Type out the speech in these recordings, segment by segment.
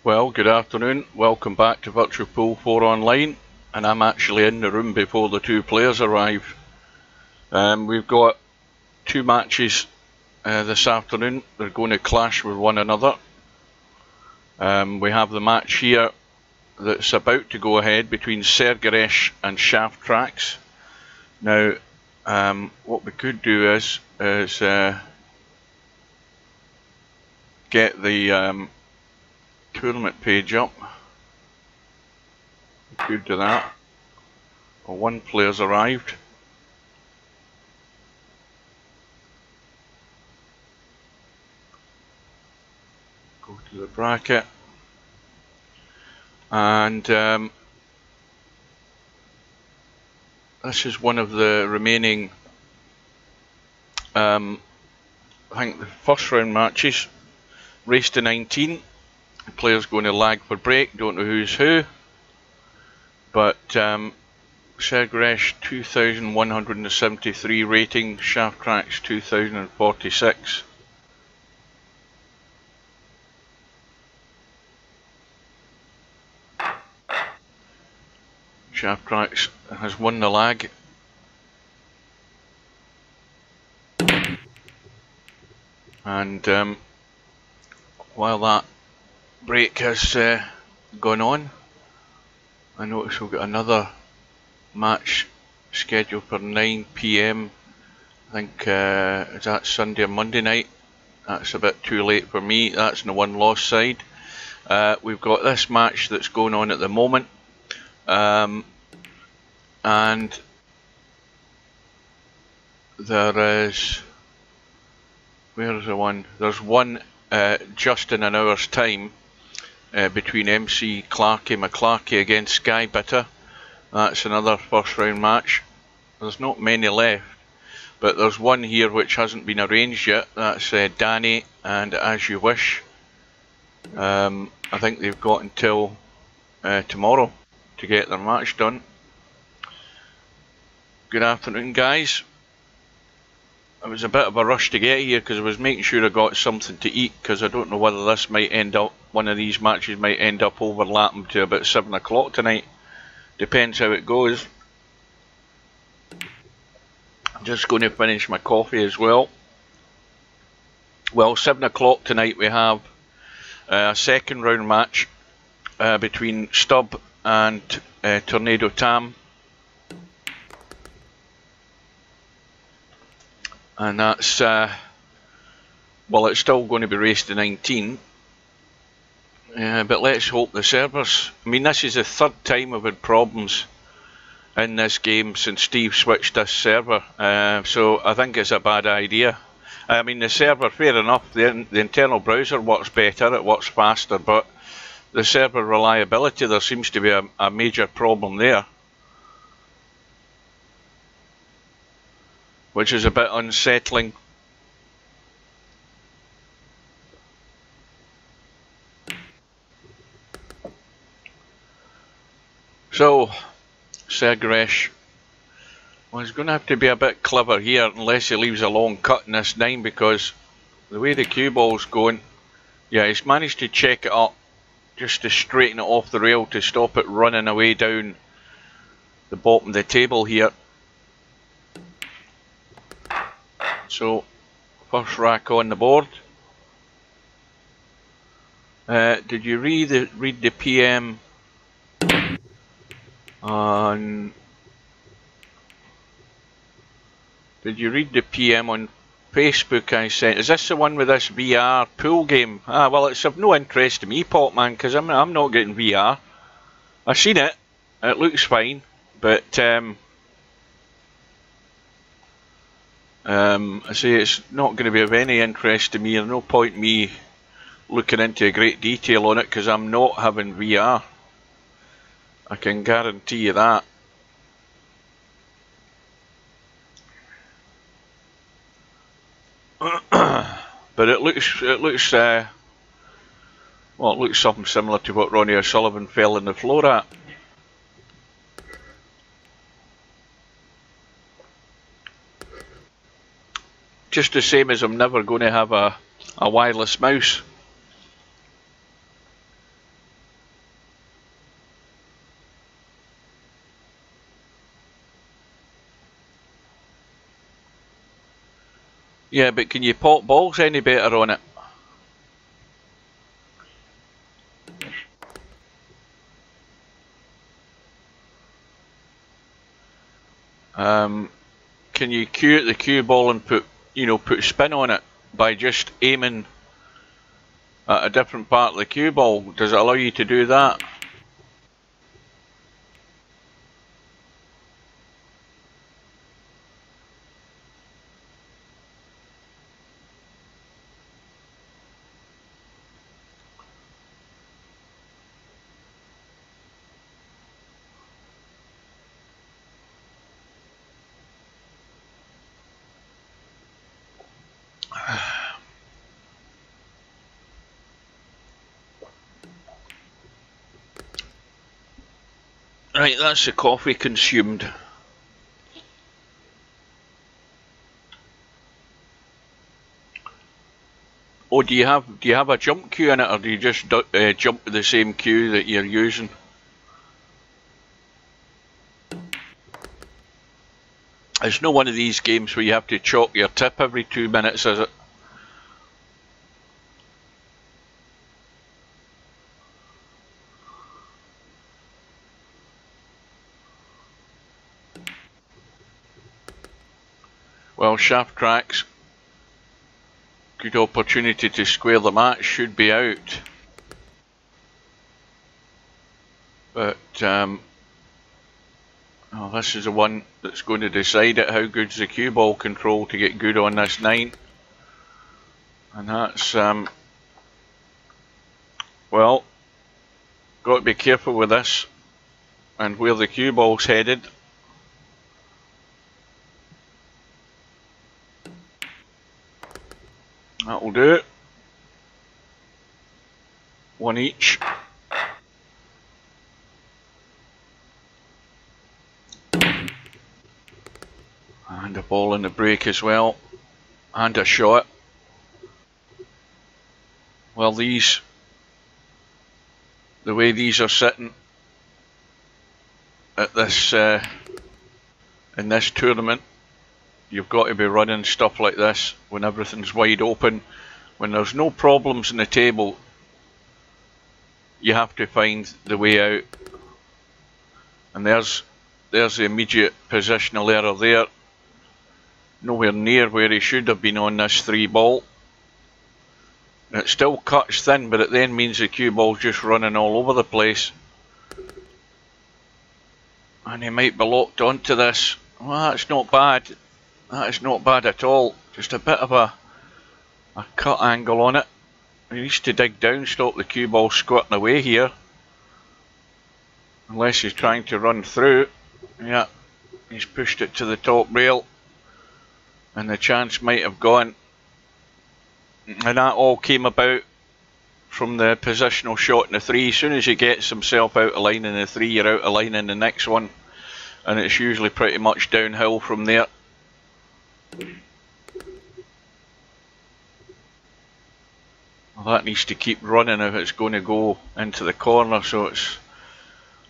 Well, good afternoon. Welcome back to Virtual Pool 4 Online, and I'm actually in the room before the two players arrive. We've got two matches this afternoon. They're going to clash with one another. We have the match here that's about to go ahead between Sergeresh and Shaftrax. Now, what we could do is get the tournament page up. We could do that. Well, one player's arrived. Go to the bracket, and this is one of the remaining I think the first round matches. Race to 19. The player's going to lag for break, don't know who's who, but Sergeresh 2173 rating, Shaftrax 2046. Shaftrax has won the lag. And while that break has gone on, I notice we've got another match scheduled for 9 PM. I think is that Sunday or Monday night? That's a bit too late for me. That's on the one loss side. We've got this match that's going on at the moment, and there is, where's the one? There's one just in an hour's time between MC-Clarky against Skybitter. That's another first round match. There's not many left, but there's one here which hasn't been arranged yet. That's Danny and As You Wish. I think they've got until tomorrow to get their match done. Good afternoon, guys. It was a bit of a rush to get here because I was making sure I got something to eat, because I don't know whether this might end up, one of these matches might end up overlapping to about 7 o'clock tonight. Depends how it goes. I'm just going to finish my coffee as well. Well, 7 o'clock tonight we have a second round match between Stub and Tornado Tam. And that's, well, it's still going to be race to 19. But let's hope the servers, I mean, this is the third time we've had problems in this game since Steve switched this server. So I think it's a bad idea. I mean, the server, fair enough, the internal browser works better, it works faster, but the server reliability, there seems to be a major problem there, which is a bit unsettling. So, Sergeresh, well, he's going to have to be a bit clever here unless he leaves a long cut in this 9, because the way the cue ball's going, yeah, he's managed to check it up just to straighten it off the rail to stop it running away down the bottom of the table here. So, first rack on the board. Did you read the PM on? Did you read the PM on Facebook I sent? Is this the one with this VR pool game? Ah, well, it's of no interest to me, Potman, because I'm not getting VR. I've seen it. It looks fine, but I say it's not going to be of any interest to me. There's no point in me looking into great detail on it because I'm not having VR. I can guarantee you that. But it looks well, it looks something similar to what Ronnie O'Sullivan fell in the floor at. Just the same as I'm never going to have a wireless mouse. Yeah, but can you pop balls any better on it? Can you cue at the cue ball and put spin on it by just aiming at a different part of the cue ball? Does it allow you to do that? Right, that's the coffee consumed. Oh, do you have a jump cue in it, or do you just jump to the same cue that you're using? It's not one of these games where you have to chalk your tip every 2 minutes, is it? Well, Shaftrax, good opportunity to square the match, should be out. But, oh, this is the one that's going to decide it. How good's the cue ball control to get good on this 9? And that's, well, got to be careful with this and where the cue ball's headed. That'll do it. One each. And a ball in the break as well. And a shot. Well, the way these are sitting at this in this tournament, you've got to be running stuff like this when everything's wide open. When there's no problems in the table, you have to find the way out. And there's the immediate positional error there. Nowhere near where he should have been on this 3 ball. It still cuts thin, but it then means the cue ball's just running all over the place. And he might be locked onto this. Well, that's not bad. That is not bad at all. Just a bit of a cut angle on it. He needs to dig down, stop the cue ball squirting away here. Unless he's trying to run through. Yeah, he's pushed it to the top rail. And the chance might have gone. And that all came about from the positional shot in the 3. As soon as he gets himself out of line in the 3, you're out of line in the next one. And it's usually pretty much downhill from there. Well, that needs to keep running if it's going to go into the corner. So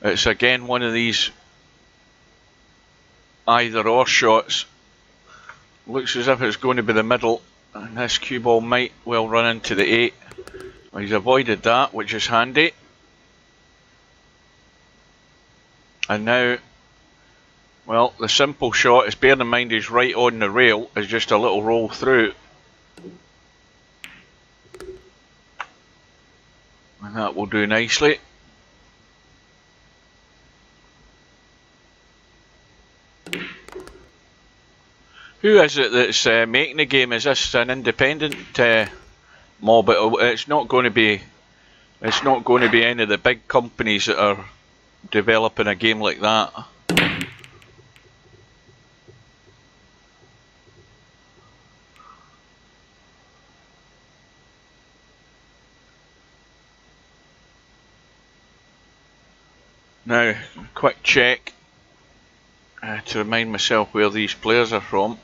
it's again one of these either or shots. Looks as if it's going to be the middle, and this cue ball might well run into the 8. Well, he's avoided that, which is handy. And now, well, the simple shot is, bearing in mind he's right on the rail, is just a little roll through. And that will do nicely. Who is it that's making the game? Is this an independent mob? It's not going to be. It's not going to be any of the big companies that are developing a game like that. Now, quick check to remind myself where these players are from.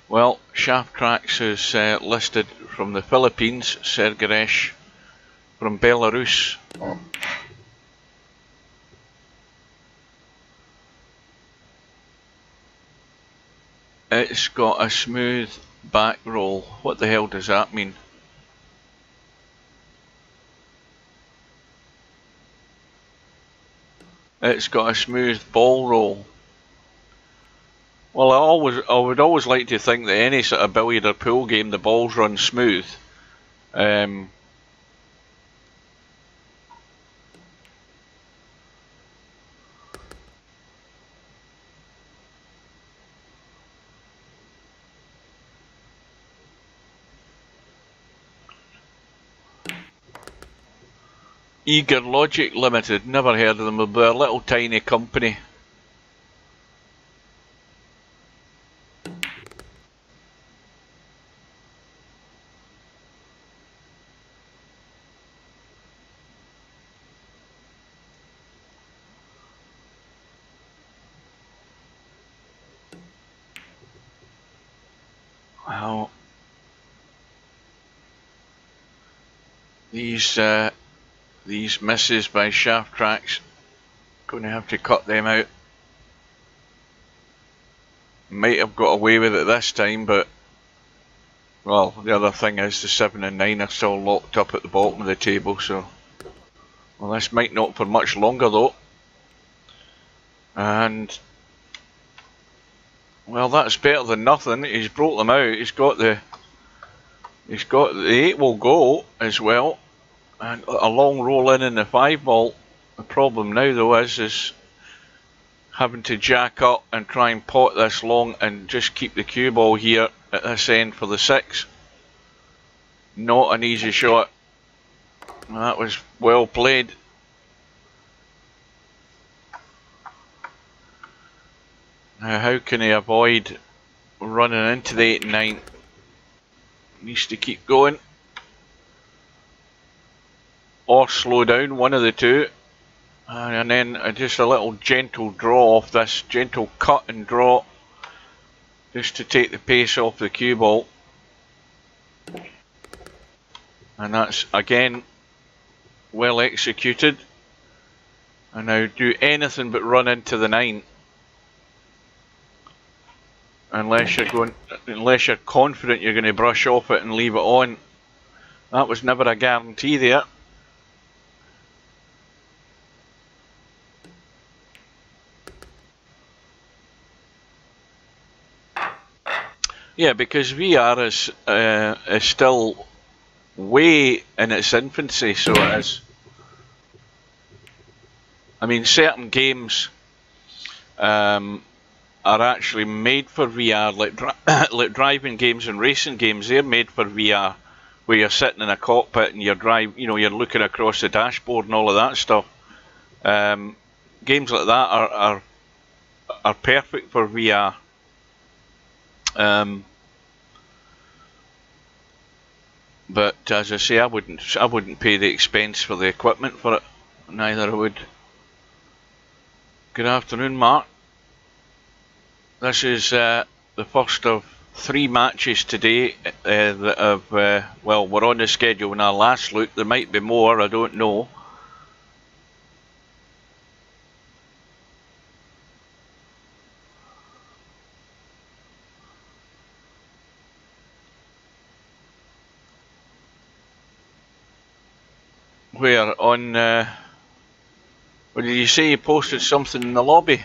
Well, Shaftrax is listed from the Philippines, Sergeresh from Belarus. It's got a smooth back roll. What the hell does that mean? It's got a smooth ball roll. Well, I would always like to think that any sort of billiard or pool game, the balls run smooth. Eager Logic Limited, never heard of them, they're a little tiny company. Well, these misses by Shaftrax, going to have to cut them out. Might have got away with it this time, but well, the other thing is the 7 and 9 are still locked up at the bottom of the table, so well, this might not for much longer though. And well, that's better than nothing. He's brought them out. He's got the 8 will go as well, and a long roll in the 5 ball. The problem now though is having to jack up and try and pot this long and just keep the cue ball here at this end for the 6. Not an easy shot. That was well played. Now how can he avoid running into the 8 and 9? Needs to keep going. Or slow down, one of the two. And then just a little gentle draw off this, gentle cut and draw, just to take the pace off the cue ball. And that's again well executed. And now do anything but run into the 9. Unless you're confident you're going to brush off it and leave it on. That was never a guarantee there. Yeah, because VR is still way in its infancy, so it is. I mean, certain games are actually made for VR, like driving games and racing games. They're made for VR, where you're sitting in a cockpit and you're looking across the dashboard and all of that stuff. Games like that are perfect for VR. But as I say, I wouldn't pay the expense for the equipment for it. Neither would. Good afternoon, Mark. This is the first of 3 matches today that have, well, we're on the schedule in our last look. There might be more, I don't know. Where on, what did you say you posted something in the lobby?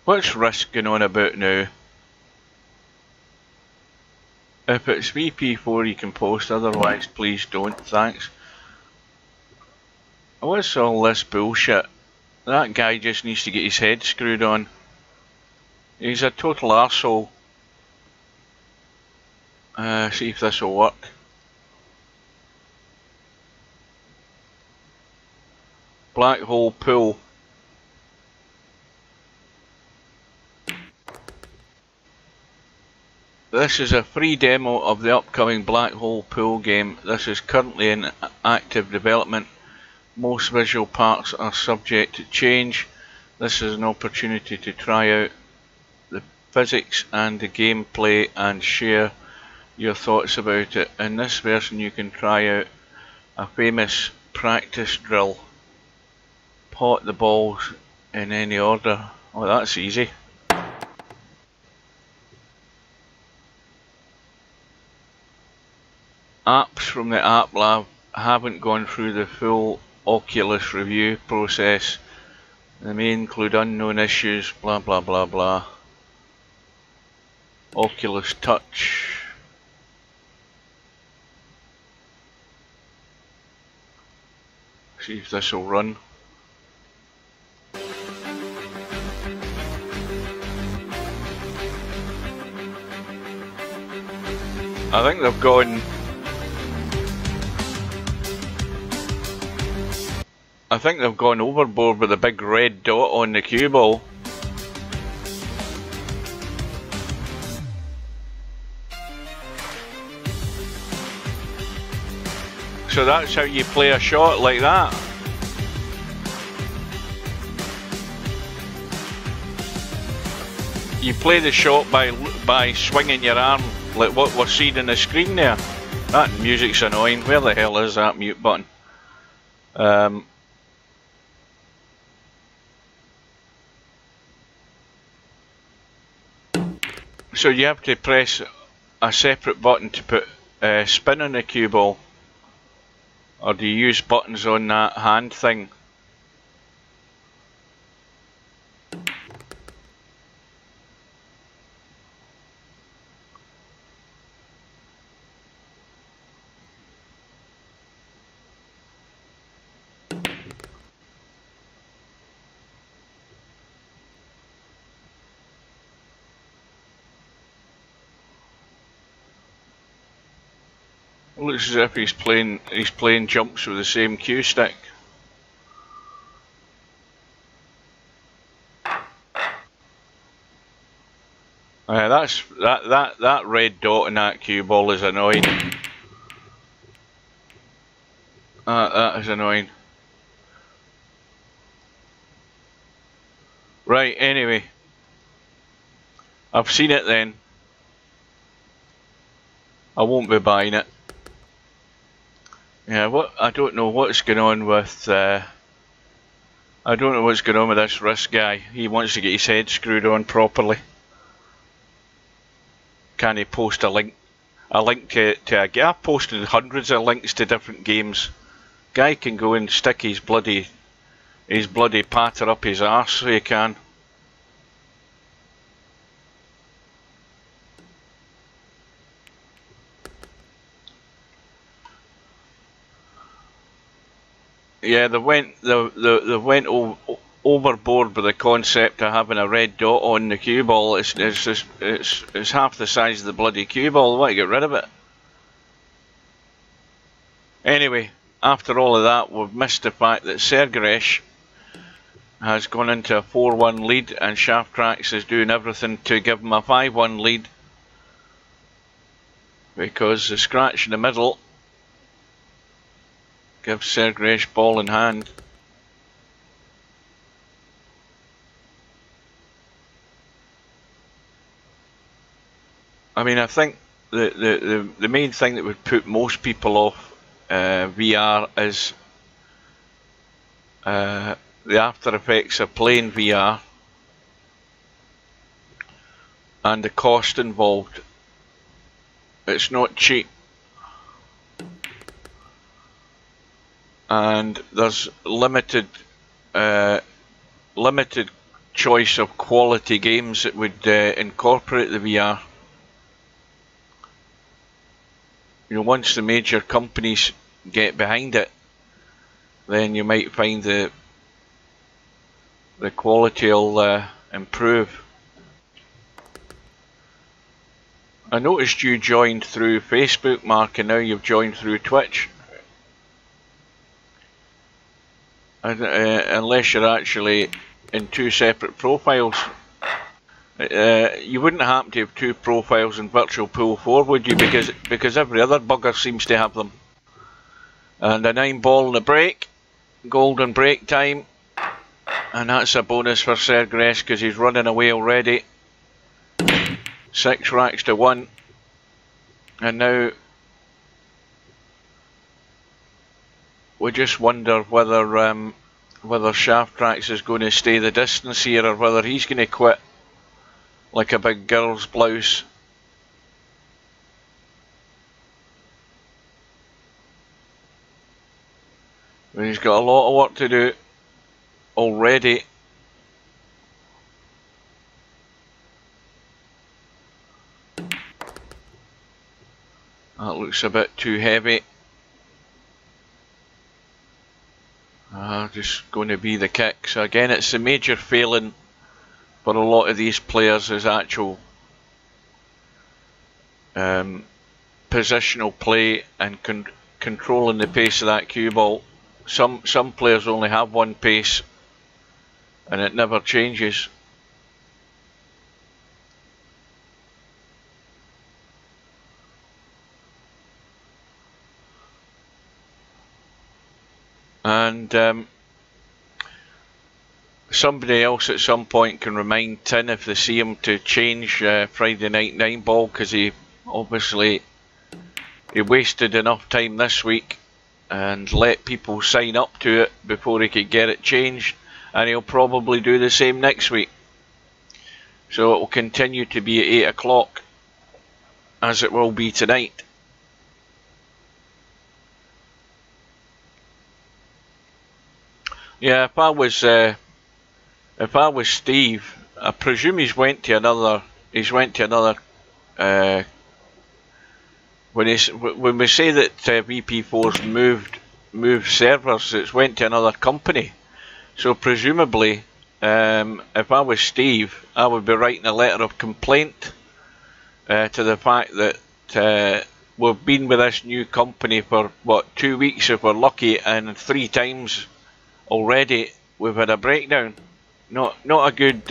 What's Risk going on about now? If it's VP4 you can post, otherwise please don't, thanks. What's all this bullshit? That guy just needs to get his head screwed on. He's a total arsehole. See if this will work. Black hole pool. This is a free demo of the upcoming Black Hole Pool game. This is currently in active development. Most visual parts are subject to change. This is an opportunity to try out the physics and the gameplay and share your thoughts about it. In this version you can try out a famous practice drill. pot the balls in any order. Oh, that's easy. Apps from the App Lab haven't gone through the full Oculus review process. They may include unknown issues, blah blah blah blah. Oculus Touch. See if this will run. I think they've gone. I think they've gone overboard with a big red dot on the cue ball. So that's how you play a shot like that. You play the shot by swinging your arm like what we're seeing on the screen there. That music's annoying. Where the hell is that mute button? So you have to press a separate button to put spin on the cue ball, or do you use buttons on that hand thing? Looks as if he's playing jumps with the same cue stick. That red dot in that cue ball is annoying. That is annoying. Right, anyway. I've seen it then. I won't be buying it. Yeah, I don't know what's going on with I don't know what's going on with this Risk guy. He wants to get his head screwed on properly. Can he post a link to a game? I've posted hundreds of links to different games. Guy can go and stick his bloody patter up his arse so he can. Yeah, they went overboard with the concept of having a red dot on the cue ball. It's half the size of the bloody cue ball. They want to get rid of it. Anyway, after all of that, we've missed the fact that Sergeresh has gone into a 4-1 lead, and Shaftrax is doing everything to give him a 5-1 lead, because the scratch in the middle gives Sergeresh ball in hand. I mean, I think the main thing that would put most people off VR is the after effects of playing VR and the cost involved. It's not cheap. And there's limited choice of quality games that would incorporate the VR. You know, once the major companies get behind it, then you might find the quality will improve. I noticed you joined through Facebook, Mark, and now you've joined through Twitch. Unless you're actually in two separate profiles. You wouldn't happen to have two profiles in Virtual Pool 4, would you? Because every other bugger seems to have them. And a 9-ball and a break. Golden break time. And that's a bonus for Sergeresh because he's running away already. 6 racks to 1. And now we just wonder whether whether Shaftrax is going to stay the distance here or whether he's going to quit like a big girl's blouse. And he's got a lot of work to do already. That looks a bit too heavy. Just going to be the kick. So again, it's a major failing for a lot of these players is actual positional play and controlling the pace of that cue ball. Some players only have one pace and it never changes. And somebody else at some point can remind Tin if they see him to change Friday Night 9 Ball, because he obviously wasted enough time this week and let people sign up to it before he could get it changed, and he'll probably do the same next week. So it will continue to be at 8 o'clock as it will be tonight. Yeah, if I was Steve, I presume he's went to another. When we say that VP4's moved servers, it's went to another company. So presumably, if I was Steve, I would be writing a letter of complaint to the fact that we've been with this new company for what, 2 weeks if we're lucky, and 3 times already we've had a breakdown. Not a good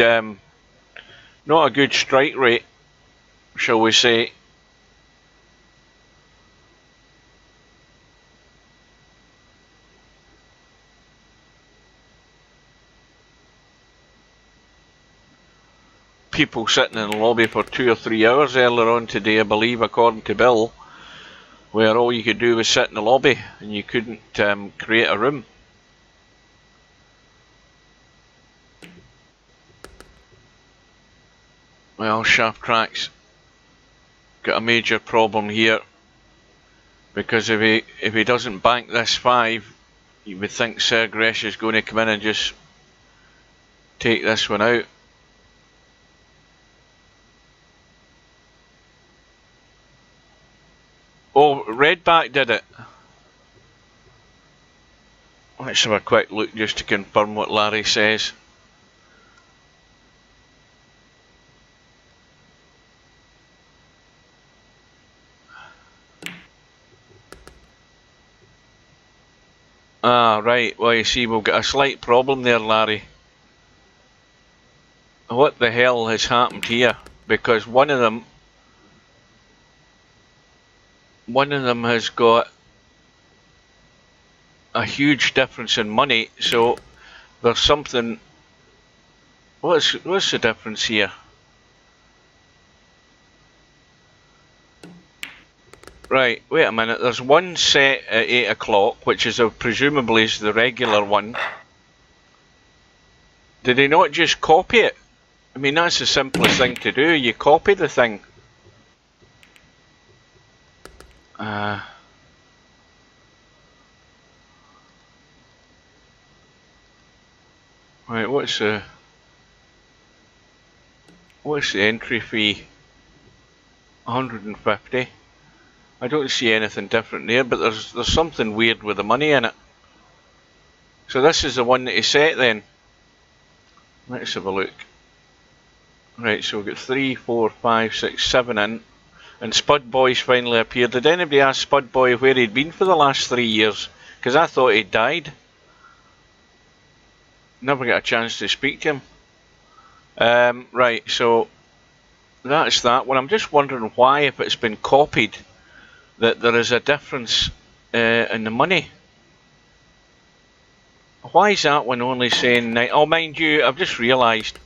strike rate, shall we say. People sitting in the lobby for 2 or 3 hours earlier on today, I believe, according to Bill, where all you could do was sit in the lobby and you couldn't create a room. Well, Shaftrax got a major problem here, because if he doesn't bank this 5, you would think Sergeresh is going to come in and just take this one out. Oh, Redback did it. Let's have a quick look just to confirm what Larry says. Ah, right. Well, you see, we've got a slight problem there, Larry. What the hell has happened here? Because one of them has got a huge difference in money, so there's something. What's the difference here? Right, wait a minute, there's one set at 8 o'clock, which is presumably is the regular one. Did he not just copy it? I mean, that's the simplest thing to do, you copy the thing. Right, what's the entry fee? 150. I don't see anything different there, but there's something weird with the money in it. So this is the one that he set then. Let's have a look. Right, so we've got 3, 4, 5, 6, 7 in. And Spud Boy's finally appeared. Did anybody ask Spud Boy where he'd been for the last 3 years? Because I thought he'd died. Never got a chance to speak to him. Right, so that's that one. I'm just wondering why, if it's been copied, that there is a difference in the money. Why is that one only saying 9? Oh, mind you, I've just realised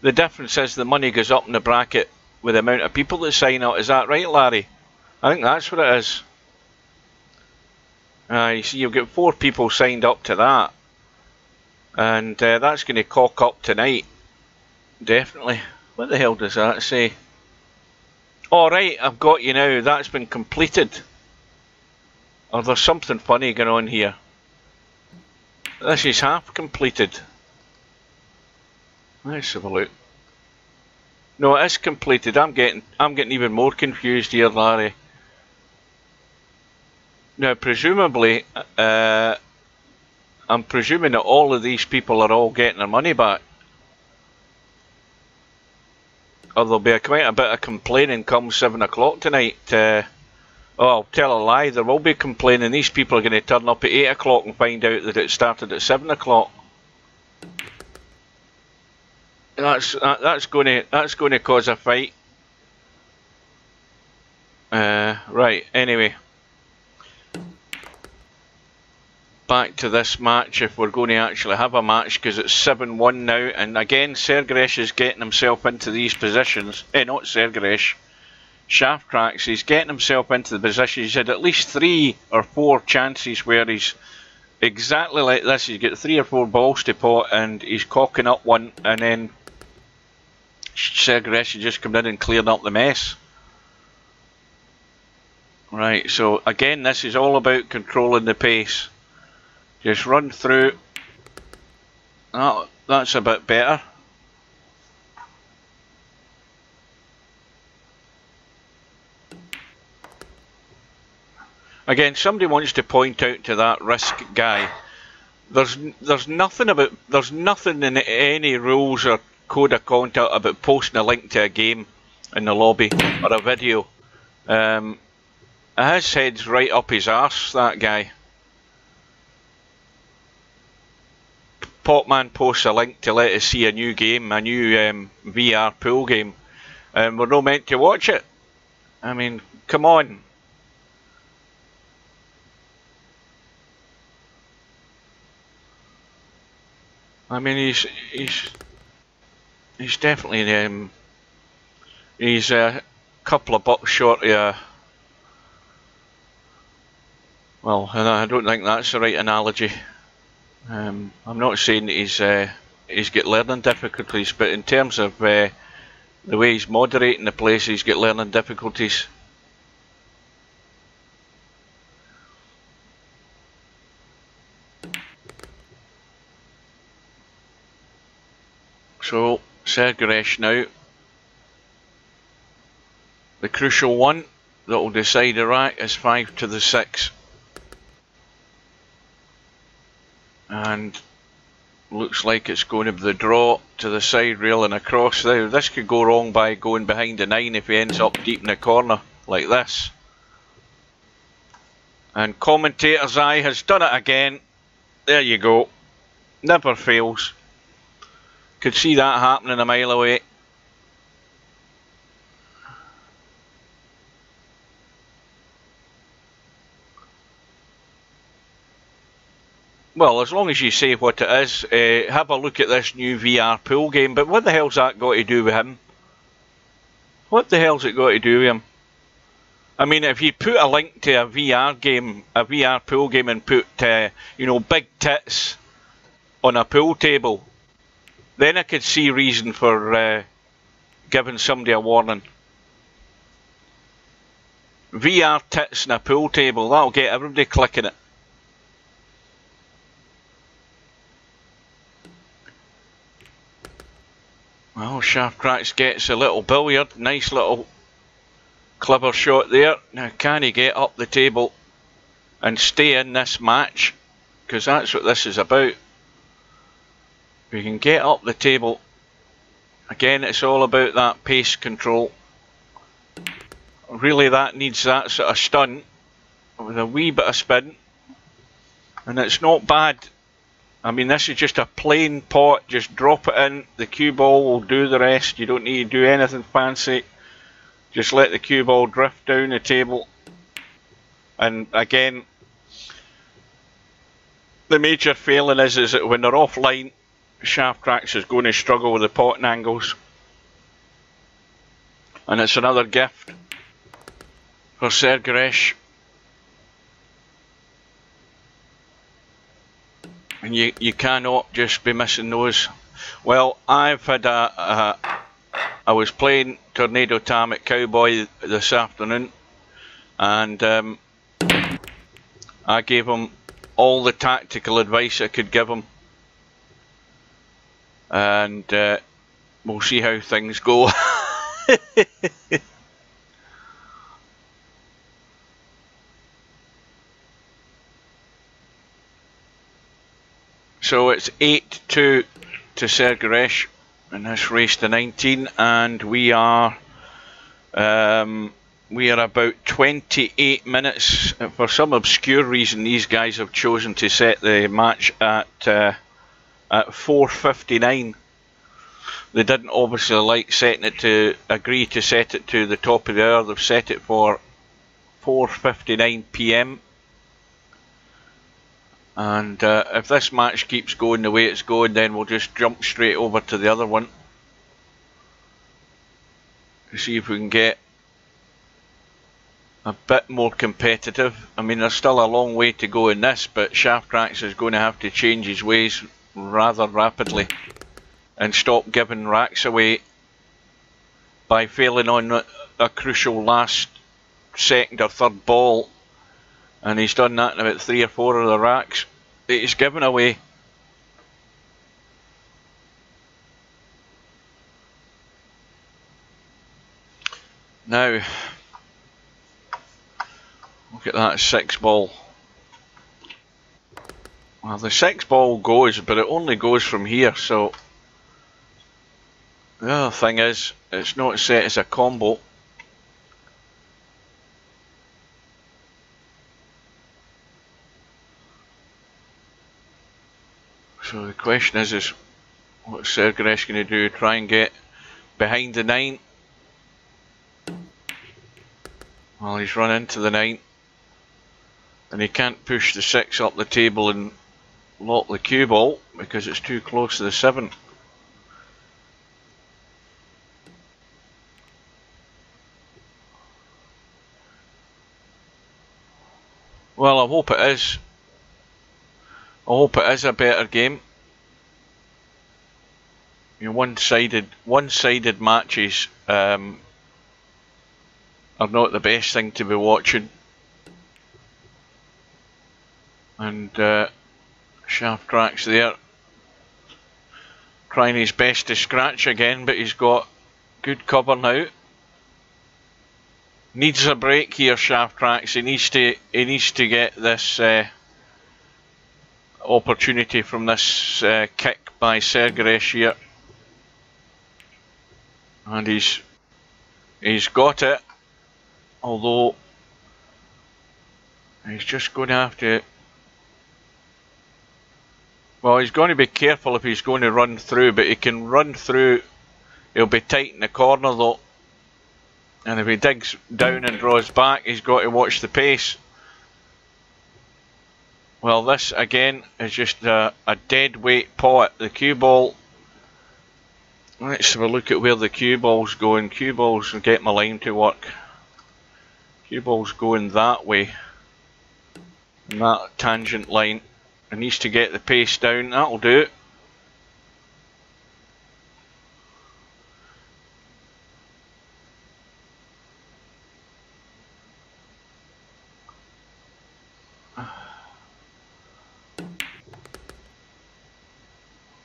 the difference is the money goes up in the bracket with the amount of people that sign up. Is that right, Larry? I think that's what it is. You see, you've got 4 people signed up to that. And that's going to cock up tonight. Definitely. What the hell does that say? Alright, I've got you now. That's been completed. Or there's something funny going on here. This is half completed. Let's have a look. No, it is completed. I'm getting even more confused here, Larry. Now, presumably, I'm presuming that all of these people are all getting their money back. Or there'll be quite a bit of complaining come 7 o'clock tonight. Oh, I'll tell a lie, there will be complaining. These people are going to turn up at 8 o'clock and find out that it started at 7 o'clock. That's going to cause a fight. Right, anyway. Back to this match, if we're going to actually have a match, because it's 7-1 now, and again Sergeresh is getting himself into these positions. Not Sergeresh, Shaftrax. He's getting himself into the position. He's had at least 3 or 4 chances where he's exactly like this. He's got 3 or 4 balls to pot, and he's cocking up one, and then Sergeresh has just come in and cleared up the mess. Right, so again, this is all about controlling the pace. Just run through. Oh, that's a bit better. Again, somebody wants to point out to that risk guy. There's nothing in any rules or code of conduct about posting a link to a game in the lobby or a video. His head's right up his arse, that guy. Potman posts a link to let us see a new game, a new VR pool game, and we're not meant to watch it. I mean, come on. I mean, he's definitely he's a couple of bucks short of well, I don't think that's the right analogy. I'm not saying that he's got learning difficulties, but in terms of the way he's moderating the place, he's got learning difficulties. So, Sergeresh now. The crucial one that will decide a rack is 5 to the 6. And looks like it's going to be the draw to the side rail and across there. This could go wrong by going behind the 9 if he ends up deep in the corner like this. And commentator's eye has done it again. There you go. Never fails. Could see that happening a mile away. Well, as long as you say what it is, have a look at this new VR pool game, but what the hell's that got to do with him? What the hell's it got to do with him? I mean, if you put a link to a VR game, a VR pool game, and put, you know, big tits on a pool table, then I could see reason for giving somebody a warning. VR tits on a pool table, that'll get everybody clicking it. Well, Shaftrax gets a little billiard, nice little clever shot there. Now, can he get up the table and stay in this match? Because that's what this is about. If you can get up the table, again, it's all about that pace control. Really, that needs that sort of stun with a wee bit of spin, and it's not bad. I mean, this is just a plain pot, just drop it in, the cue ball will do the rest. You don't need to do anything fancy, just let the cue ball drift down the table. And again, the major failing is that when they're offline, Shaftrax is going to struggle with the potting angles. And it's another gift for Sergeresh. And you cannot just be missing those. Well, I've had I was playing Tornado Tam at Cowboy this afternoon, and I gave him all the tactical advice I could give him, and we'll see how things go. So it's 8-2 to Sergeresh in this race to 19, and we are about 28 minutes. For some obscure reason, these guys have chosen to set the match at 4:59. They didn't obviously like setting it to agree to set it to the top of the hour. They've set it for 4:59 PM. And if this match keeps going the way it's going, then we'll just jump straight over to the other one to see if we can get a bit more competitive. I mean, there's still a long way to go in this, but Shaftrax is going to have to change his ways rather rapidly and stop giving racks away by failing on a crucial last second or third ball. And he's done that in about 3 or 4 of the racks that he's given away. Now, look at that 6 ball. Well, the 6 ball goes, but it only goes from here, so the other thing is, it's not set as a combo. So the question is what's Sergeresh going to do? Try and get behind the 9? Well, he's run into the 9, and he can't push the 6 up the table and lock the cue ball because it's too close to the 7. Well, I hope it is. I hope it is a better game. You know, one-sided matches are not the best thing to be watching. And Shaftrax there, trying his best to scratch again, but he's got good cover now. Needs a break here, Shaftrax. He needs to get this opportunity from this kick by Sergeresh here, and he's got it. Although he's just going to have to. Well, he's going to be careful if he's going to run through, but he can run through. He'll be tight in the corner though. And if he digs down and draws back, he's got to watch the pace. Well, this again is just a dead weight pot. The cue ball. Let's have a look at where the cue ball's going. Cue ball's, get my line to work. Cue ball's going that way. And that tangent line. It needs to get the pace down. That'll do it.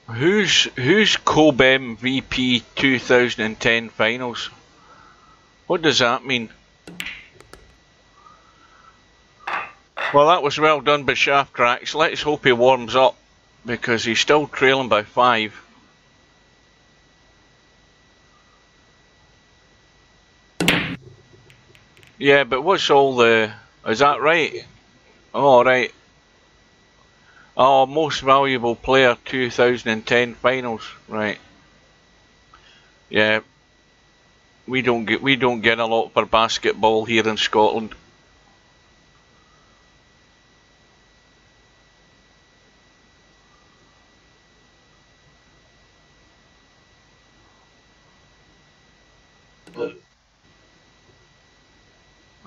Who's Cobem VP 2010 finals? What does that mean? Well, that was well done by Shaftrax. Let's hope he warms up, because he's still trailing by 5. Yeah, but what's all the... Is that right? Oh, right. Oh, most valuable player 2010 finals, right? Yeah, we don't get a lot for basketball here in Scotland.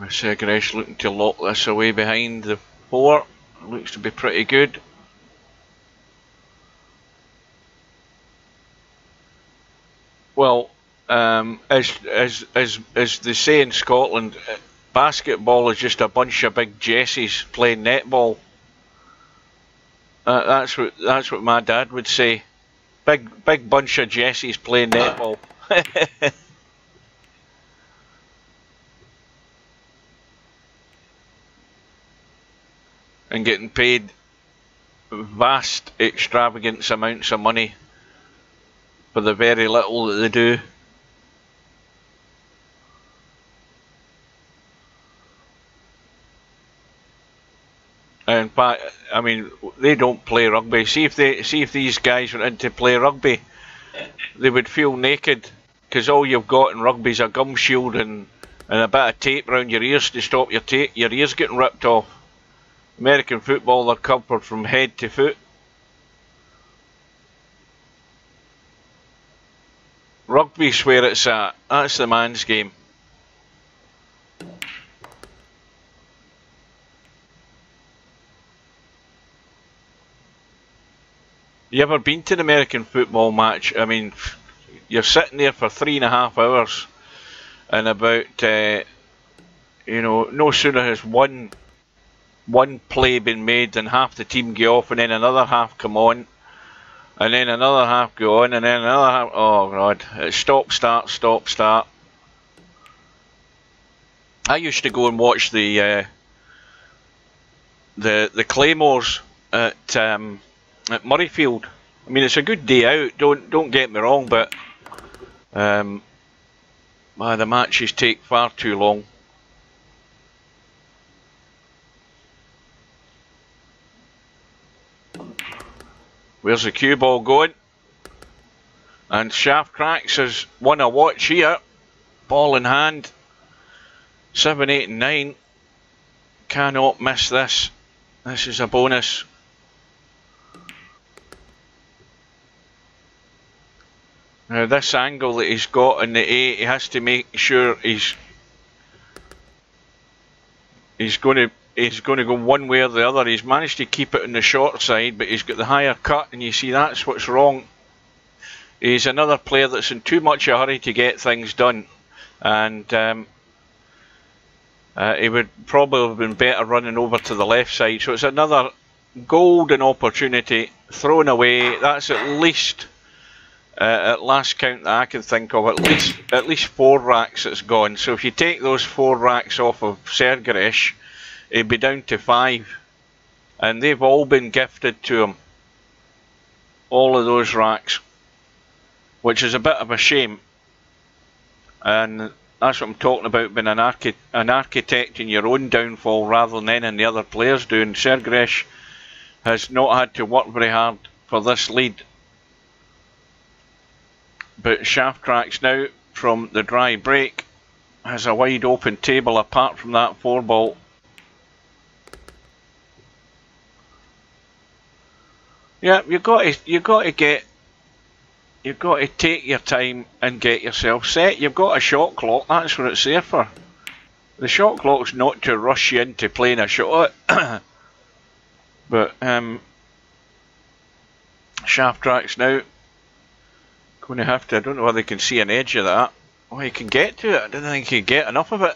Sergeresh looking to lock this away behind the 4. Looks to be pretty good. Well, as they say in Scotland, basketball is just a bunch of big Jessies playing netball. That's what my dad would say. Big bunch of Jessies playing netball. And getting paid vast, extravagant amounts of money for the very little that they do. In fact, I mean, they don't play rugby. See if these guys were into play rugby, they would feel naked, because all you've got in rugby is a gum shield and a bit of tape around your ears to stop your ears getting ripped off. American football, they're covered from head to foot. Rugby's where it's at. That's the man's game. You ever been to an American football match? I mean, you're sitting there for 3.5 hours, and about, you know, no sooner has one play been made than half the team go off, and then another half come on, and then another half go on, and then another half. Oh God! It's stop, start, stop, start. I used to go and watch the Claymores at Murrayfield. I mean, it's a good day out. Don't get me wrong, but the matches take far too long. Where's the cue ball going? And Shaftrax has won a watch here. Ball in hand. 7, 8 and 9. Cannot miss this. This is a bonus. Now this angle that he's got in the 8, he has to make sure he's going to go one way or the other. He's managed to keep it on the short side, but he's got the higher cut, and you see that's what's wrong. He's another player that's in too much a hurry to get things done, and he would probably have been better running over to the left side. So it's another golden opportunity thrown away. That's at least, at last count that I can think of, at least 4 racks that's gone. So if you take those 4 racks off of Sergeresh, it'd be down to 5, and they've all been gifted to him, all of those racks, which is a bit of a shame. And that's what I'm talking about, being an architect in your own downfall rather than any other players doing. Sergeresh has not had to work very hard for this lead, but Shaftrax now from the dry break has a wide open table apart from that 4 ball. Yeah, you've got to take your time and get yourself set. You've got a shot clock. That's what it's there for. The shot clock's not to rush you into playing a shot. But Shaftrax now going to have to. I don't know whether they can see an edge of that. Oh, he can get to it. I didn't think he could get enough of it.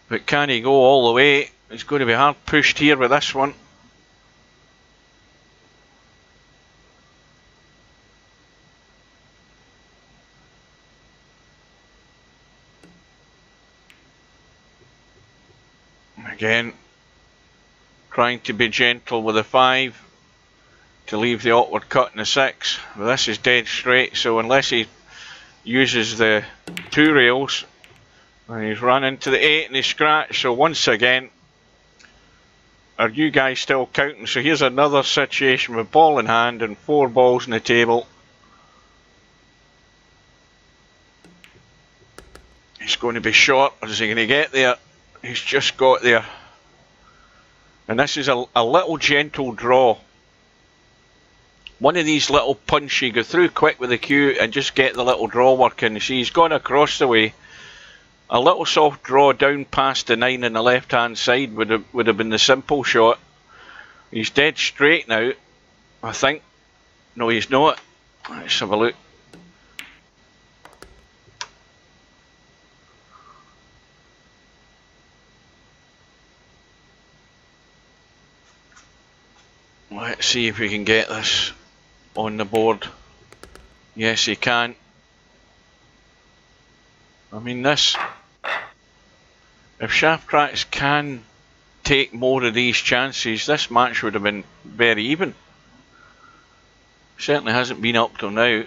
But can he go all the way? It's going to be hard pushed here with this one. Again, trying to be gentle with a 5 to leave the awkward cut in the 6. But this is dead straight, so unless he uses the 2 rails, and he's run into the 8 and he scratched. So once again, are you guys still counting? So here's another situation with ball in hand and 4 balls on the table. He's going to be short, or is he going to get there? He's just got there. And this is a little gentle draw. One of these little punch, you go through quick with the cue and just get the little draw working. You see, he's gone across the way. A little soft draw down past the 9 on the left hand side would have been the simple shot. He's dead straight now, I think. No, he's not. Let's have a look. Let's see if we can get this on the board. Yes, he can. I mean, this... If Shaftrax can take more of these chances, this match would have been very even. Certainly hasn't been up till now.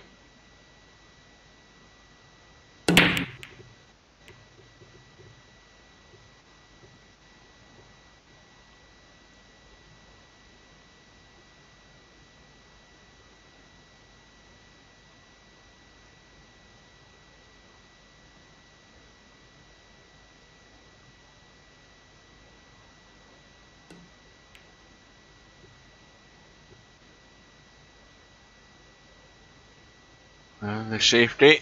The safety,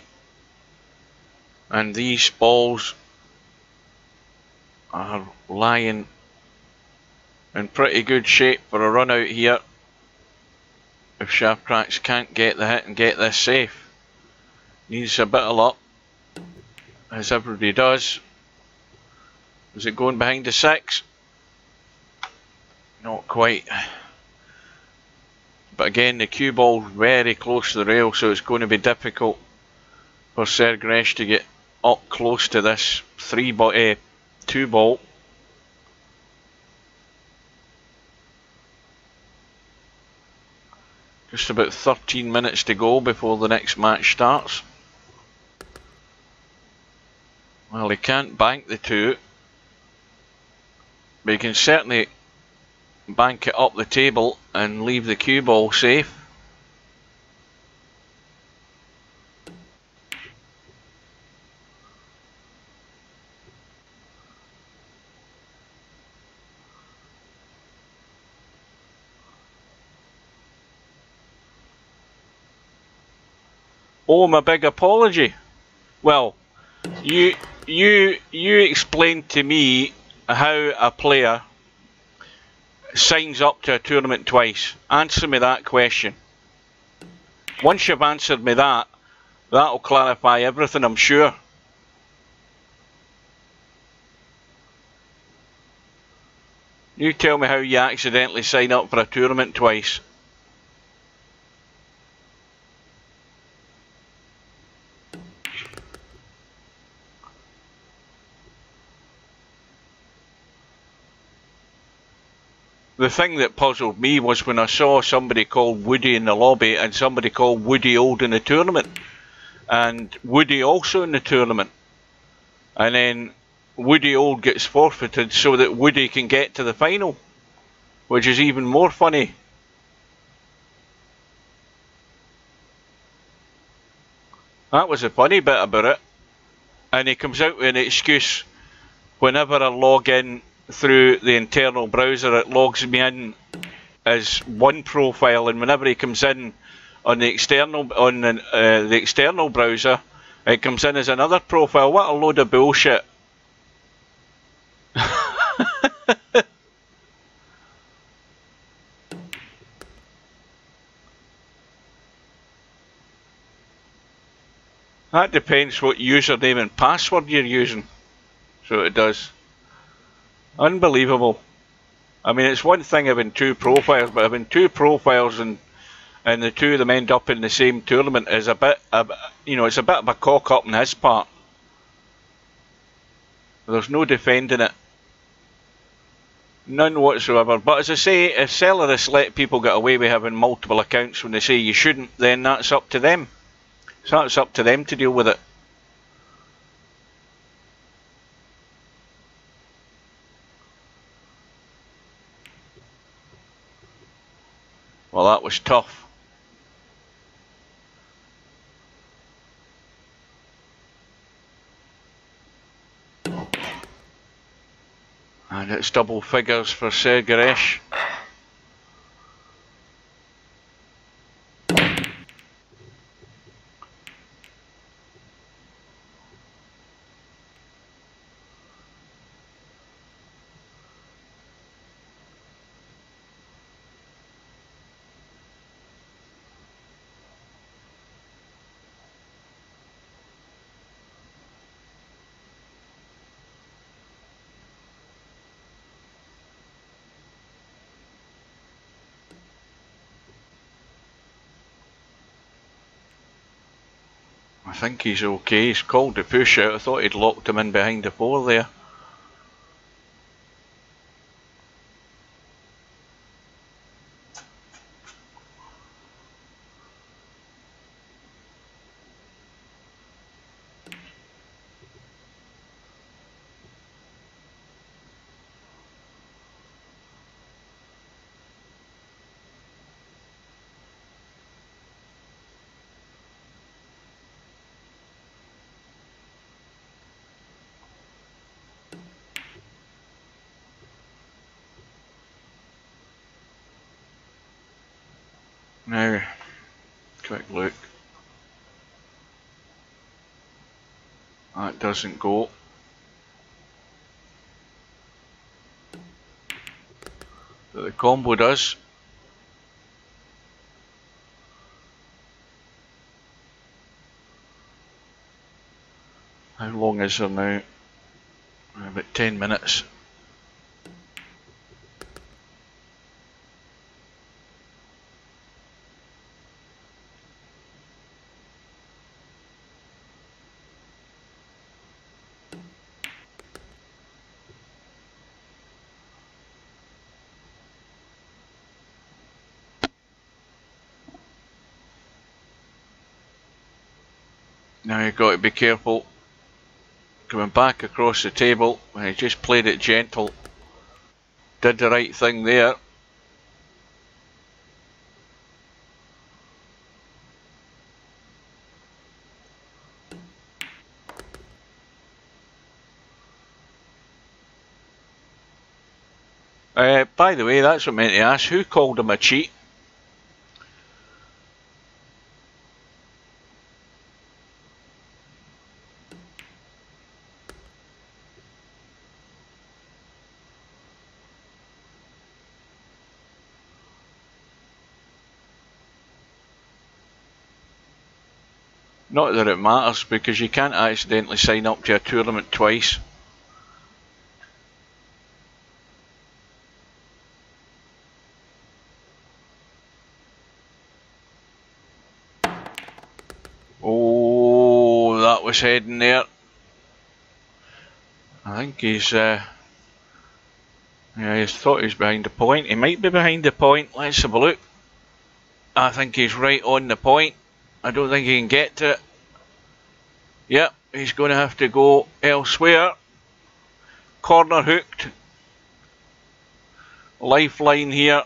and these balls are lying in pretty good shape for a run out here. If Shaftrax can't get the hit and get this safe, needs a bit of luck, as everybody does. Is it going behind the 6? Not quite. But again, the cue ball's very close to the rail, so it's going to be difficult for Sergeresh to get up close to this 2 ball. Just about 13 minutes to go before the next match starts. Well, he can't bank the 2, but he can certainly bank it up the table and leave the cue ball safe. Oh, my big apology. Well, you explained to me how a player signs up to a tournament twice. Answer me that question. Once you've answered me that, that'll clarify everything, I'm sure. You tell me how you accidentally sign up for a tournament twice. The thing that puzzled me was when I saw somebody called Woody in the lobby and somebody called Woody Old in the tournament. And Woody also in the tournament. And then Woody Old gets forfeited so that Woody can get to the final. Which is even more funny. That was the funny bit about it. And he comes out with an excuse. Whenever I log in through the internal browser, it logs me in as one profile, and whenever he comes in on the external the external browser, it comes in as another profile. What a load of bullshit! That depends what username and password you're using. So it does. Unbelievable. I mean, it's one thing having 2 profiles, but having 2 profiles and the 2 of them end up in the same tournament is a bit, it's a bit of a cock up on his part. There's no defending it. None whatsoever. But as I say, if Sergeresh let people get away with having multiple accounts when they say you shouldn't, then that's up to them. So it's up to them to deal with it. Well, that was tough. And it's double figures for Sergeresh. I think he's okay. He's called the push out. I thought he'd locked him in behind the four there. Now, quick look. That doesn't go. But the combo does. How long is there now? About 10 minutes. Now you've got to be careful. Coming back across the table, when he just played it gentle. Did the right thing there. By the way, that's what I meant to ask. Who called him a cheat? Not that it matters, because you can't accidentally sign up to a tournament twice. Oh, that was heading there. I think he's yeah, he thought he was behind the point. He might be behind the point. Let's have a look. I think he's right on the point. I don't think he can get to it. Yep, he's going to have to go elsewhere. Corner hooked. Lifeline here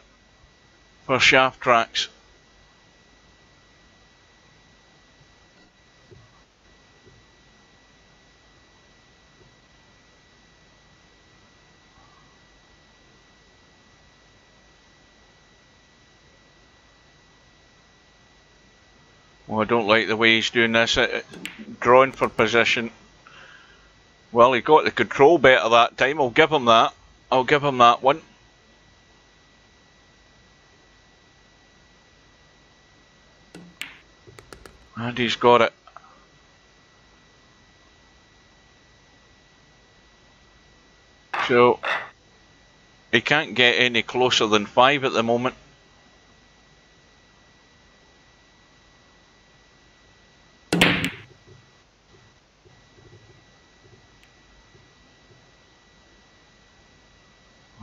for Shaftrax. Well, I don't like the way he's doing this. Drawing for position. Well, he got the control better that time. I'll give him that. I'll give him that one. And he's got it. So, he can't get any closer than 5 at the moment.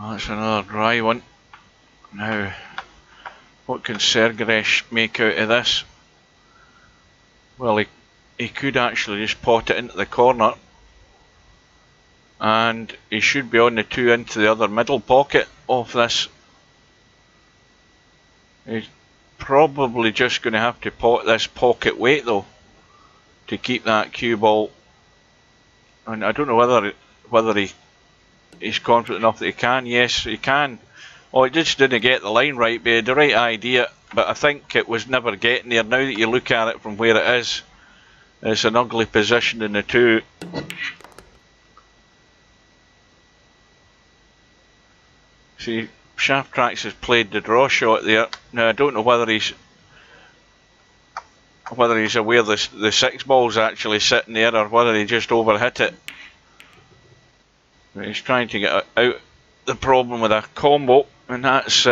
That's another dry one. Now, what can Sergeresh make out of this? Well, he could actually just pot it into the corner. And he should be on the 2 into the other middle pocket of this. He's probably just going to have to pot this pocket weight though, to keep that cue ball. And I don't know whether he's confident enough that he can. Yes, he can. Oh, he just didn't get the line right, but he had the right idea. But I think it was never getting there. Now that you look at it from where it is, it's an ugly position in the 2. See, Shaftrax has played the draw shot there. Now I don't know whether he's aware the 6 ball's actually sitting there, or whether he just overhit it. But he's trying to get out the problem with a combo, and that's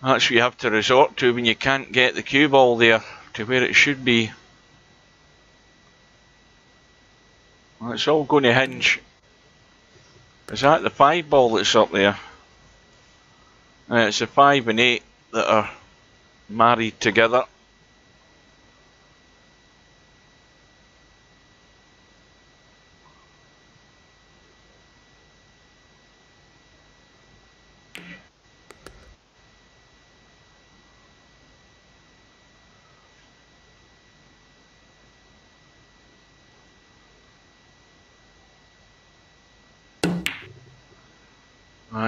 what you have to resort to when you can't get the cue ball there. to where it should be. Well, it's all going to hinge. Is that the 5 ball that's up there? It's the 5 and 8 that are married together.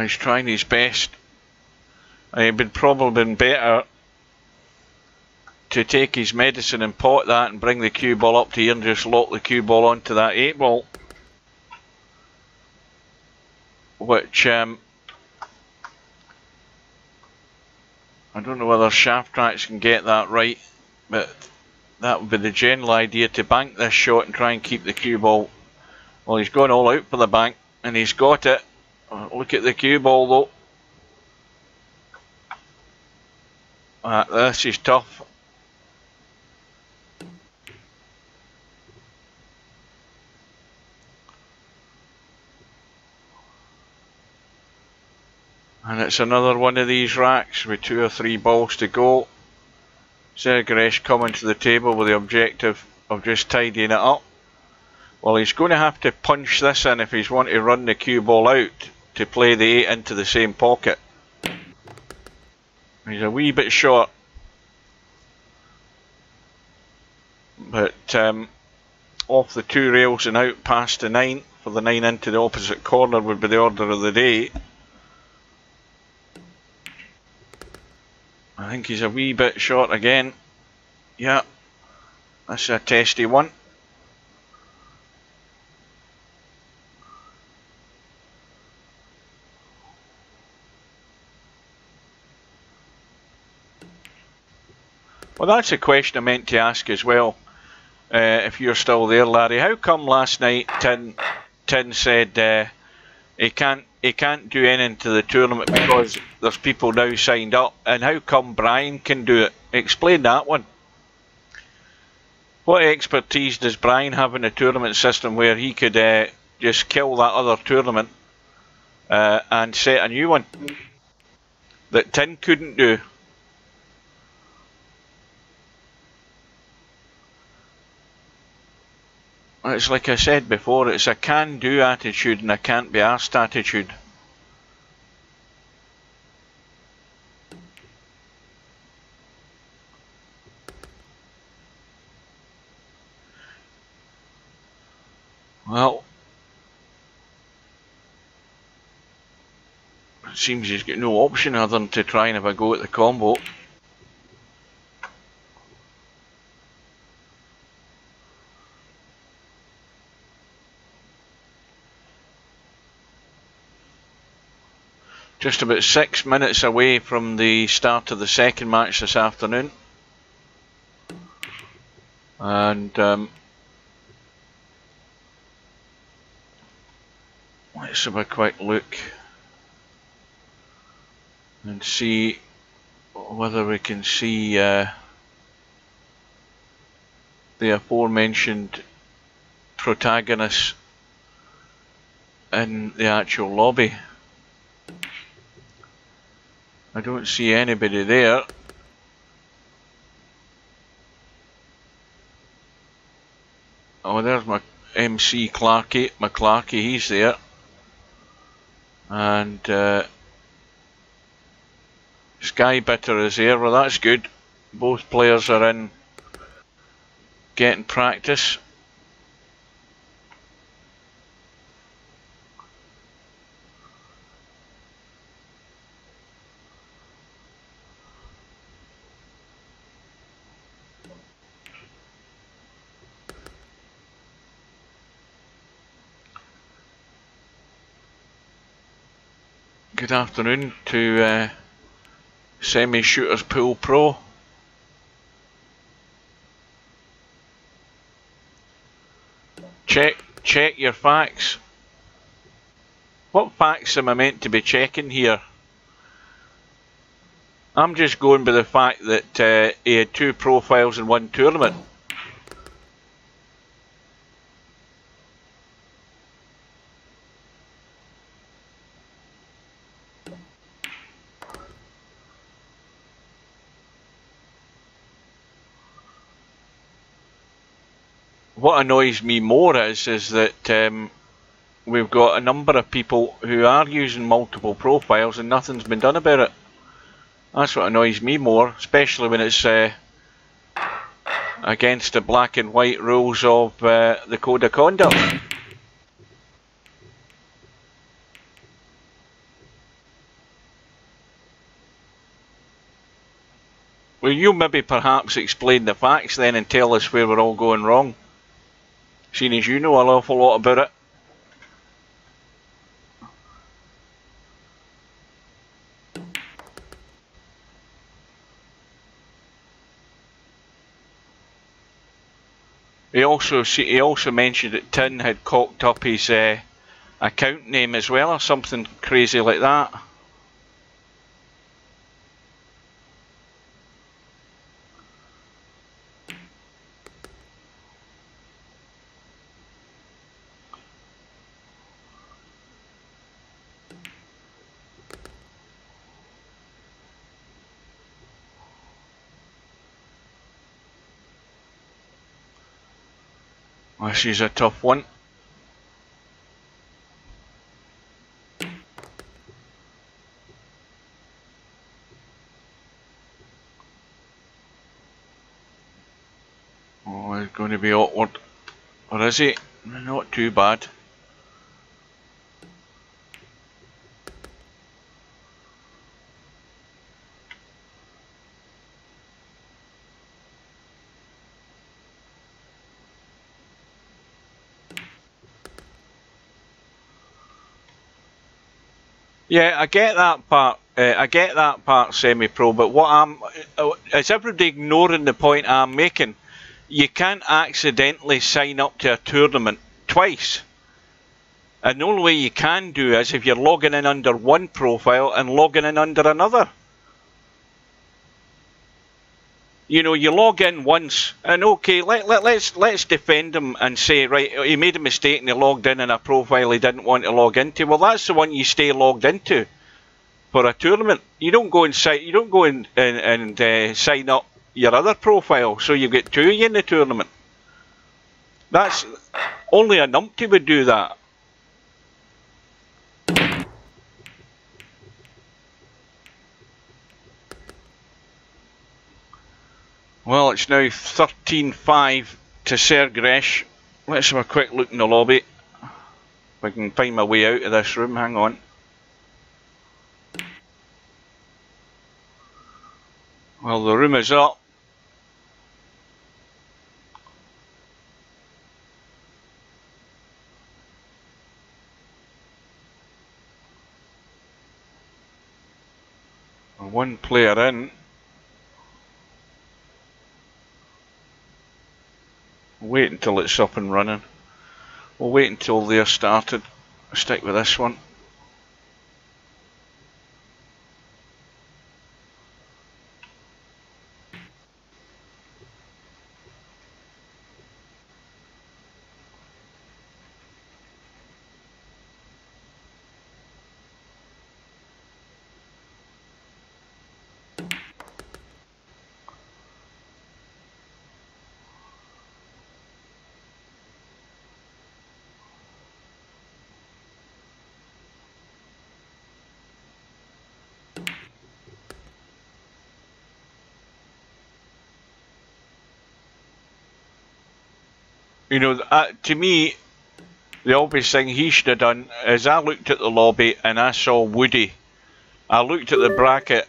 He's trying his best. It would probably been better to take his medicine and pot that and bring the cue ball up to here and just lock the cue ball onto that 8 ball. Which, I don't know whether Shaftrax can get that right, but that would be the general idea, to bank this shot and try and keep the cue ball. Well, he's gone all out for the bank, and he's got it. Look at the cue ball though. This is tough. And it's another one of these racks with 2 or 3 balls to go. Sergeresh coming to the table with the objective of just tidying it up. Well, he's going to have to punch this in if he's want to run the cue ball out to play the 8 into the same pocket. He's a wee bit short. But off the 2 rails and out past the 9 for the 9 into the opposite corner would be the order of the day. I think he's a wee bit short again. Yeah, that's a testy one. Well, that's a question I meant to ask as well, if you're still there, Larry. How come last night Tin said he can't do anything to the tournament because there's people now signed up, and how come Brian can do it? Explain that one. What expertise does Brian have in a tournament system where he could just kill that other tournament and set a new one that Tin couldn't do? It's like I said before, it's a can-do attitude and a can't-be-arsed attitude. Well, it seems he's got no option other than to try and have a go at the combo. Just about 6 minutes away from the start of the second match this afternoon. And let's have a quick look and see whether we can see the aforementioned protagonists in the actual lobby. I don't see anybody there. Oh, there's my MC-Clarky, he's there. And Skybitter is there. Well, that's good. Both players are in getting practice. Good afternoon to Semi Shooters Pool Pro. Check your facts. What facts am I meant to be checking here? I'm just going by the fact that he had 2 profiles in 1 tournament. What annoys me more is that we've got a number of people who are using multiple profiles and nothing's been done about it. That's what annoys me more, especially when it's against the black and white rules of the Code of Conduct. Will you maybe perhaps explain the facts then and tell us where we're all going wrong? Seeing as you know an awful lot about it. He also mentioned that Tin had cocked up his account name as well, or something crazy like that. This is a tough one. Oh, it's going to be awkward. Or is it? Not too bad. Yeah, I get that part. I get that part, semi-pro. But what is everybody ignoring the point I'm making? You can't accidentally sign up to a tournament twice. And the only way you can do is if you're logging in under one profile and logging in under another. You know, you log in once, and okay, let's defend him and say, right, he made a mistake and he logged in a profile he didn't want to log into. Well, that's the one you stay logged into for a tournament. You don't go and sign up your other profile, so you get 2 of you in the tournament. That's only a numpty would do that. Well, it's now 13-5 to Sergeresh. Let's have a quick look in the lobby. If I can find my way out of this room, hang on. Well, the room is up. One player in. Wait until it's up and running. We'll wait until they're started. Stick with this one. You know, to me, the obvious thing he should have done is I looked at the lobby and I saw Woody. I looked at the bracket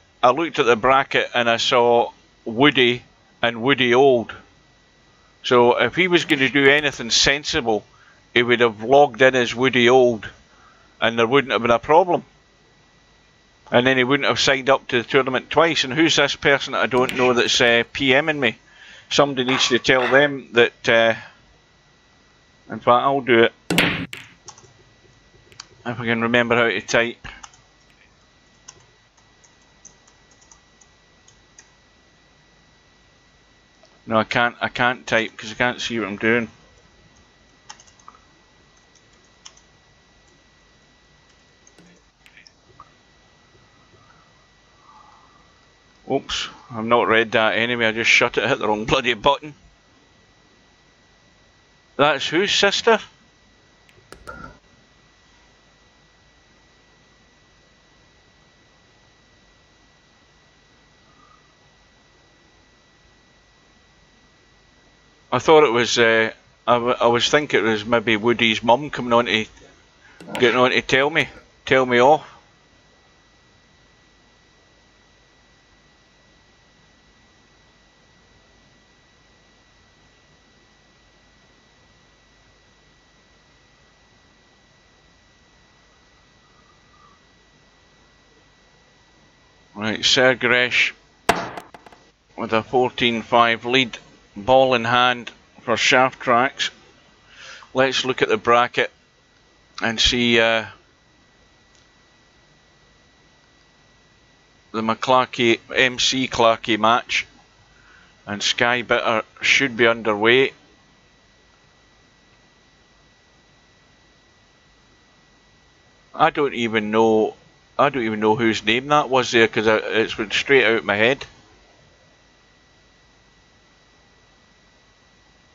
and I saw Woody and Woody Old. So if he was going to do anything sensible, he would have logged in as Woody Old and there wouldn't have been a problem. And then he wouldn't have signed up to the tournament twice. And who's this person that I don't know that's PMing me? Somebody needs to tell them that... in fact, I'll do it. If I can remember how to type. No, I can't type because I can't see what I'm doing. Oops, I've not read that anyway, I just shut it, hit the wrong bloody button. That's whose sister? I thought it was, I was thinking it was maybe Woody's mum coming on to, getting on to tell me off. Right, Sergeresh with a 14-5 lead, ball in hand for Shaftrax. Let's look at the bracket and see the MC-Clarky match, and Skybitter should be underway. I don't even know whose name that was there because it's went straight out of my head.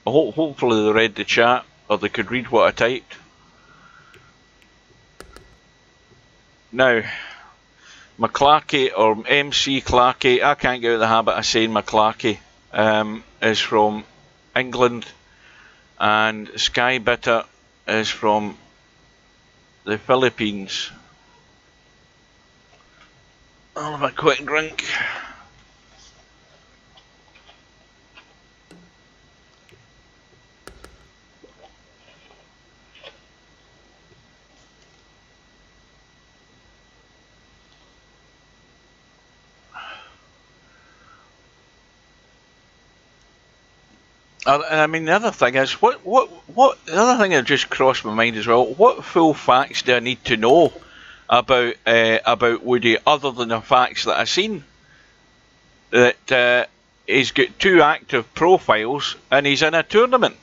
Hopefully they read the chat or they could read what I typed. Now, McClarky or MC-Clarky, I can't get out of the habit of saying McClarky, is from England, and Skybitter is from the Philippines. I'll have a quick drink. And I mean, the other thing is, the other thing that just crossed my mind as well, what full facts do I need to know about Woody other than the facts that I've seen? That he's got 2 active profiles and he's in a tournament.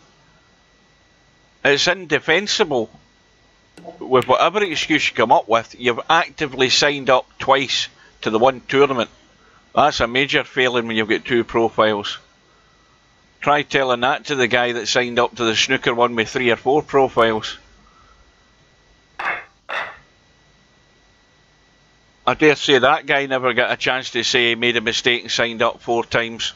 It's indefensible. With whatever excuse you come up with, you've actively signed up twice to the one tournament. That's a major failing when you've got 2 profiles. Try telling that to the guy that signed up to the snooker one with 3 or 4 profiles. I dare say that guy never got a chance to say he made a mistake and signed up 4 times.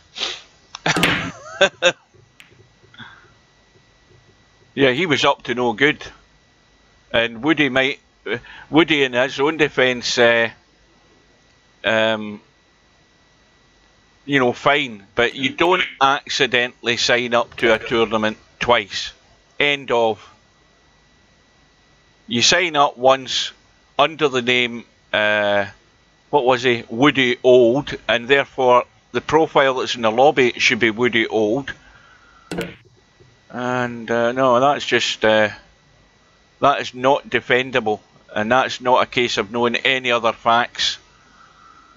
Yeah, he was up to no good. And Woody in his own defence, you know, fine, but you don't accidentally sign up to a tournament twice. End of. You sign up once under the name, what was he, Woody Old, and therefore the profile that's in the lobby should be Woody Old. And no, that's just, that is not defendable, and that's not a case of knowing any other facts.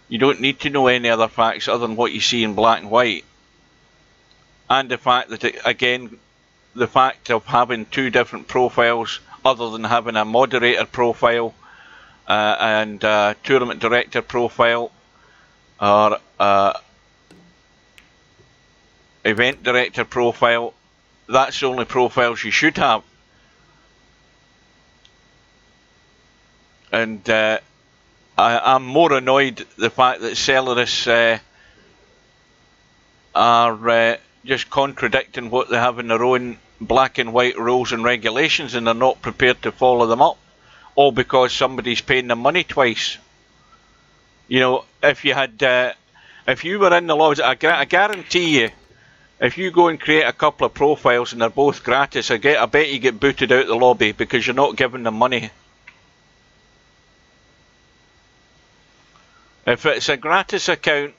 You don't need to know any other facts other than what you see in black and white. And the fact that, again, the fact of having 2 different profiles other than having a moderator profile and a tournament director profile or event director profile, that's the only profiles you should have. And I'm more annoyed the fact that Sergeresh are just contradicting what they have in their own black and white rules and regulations, and they're not prepared to follow them up, all because somebody's paying them money twice. You know, if you had, if you were in the lobbies, I guarantee you, if you go and create a couple of profiles and they're both gratis, I bet you get booted out the lobby because you're not giving them money. If it's a gratis account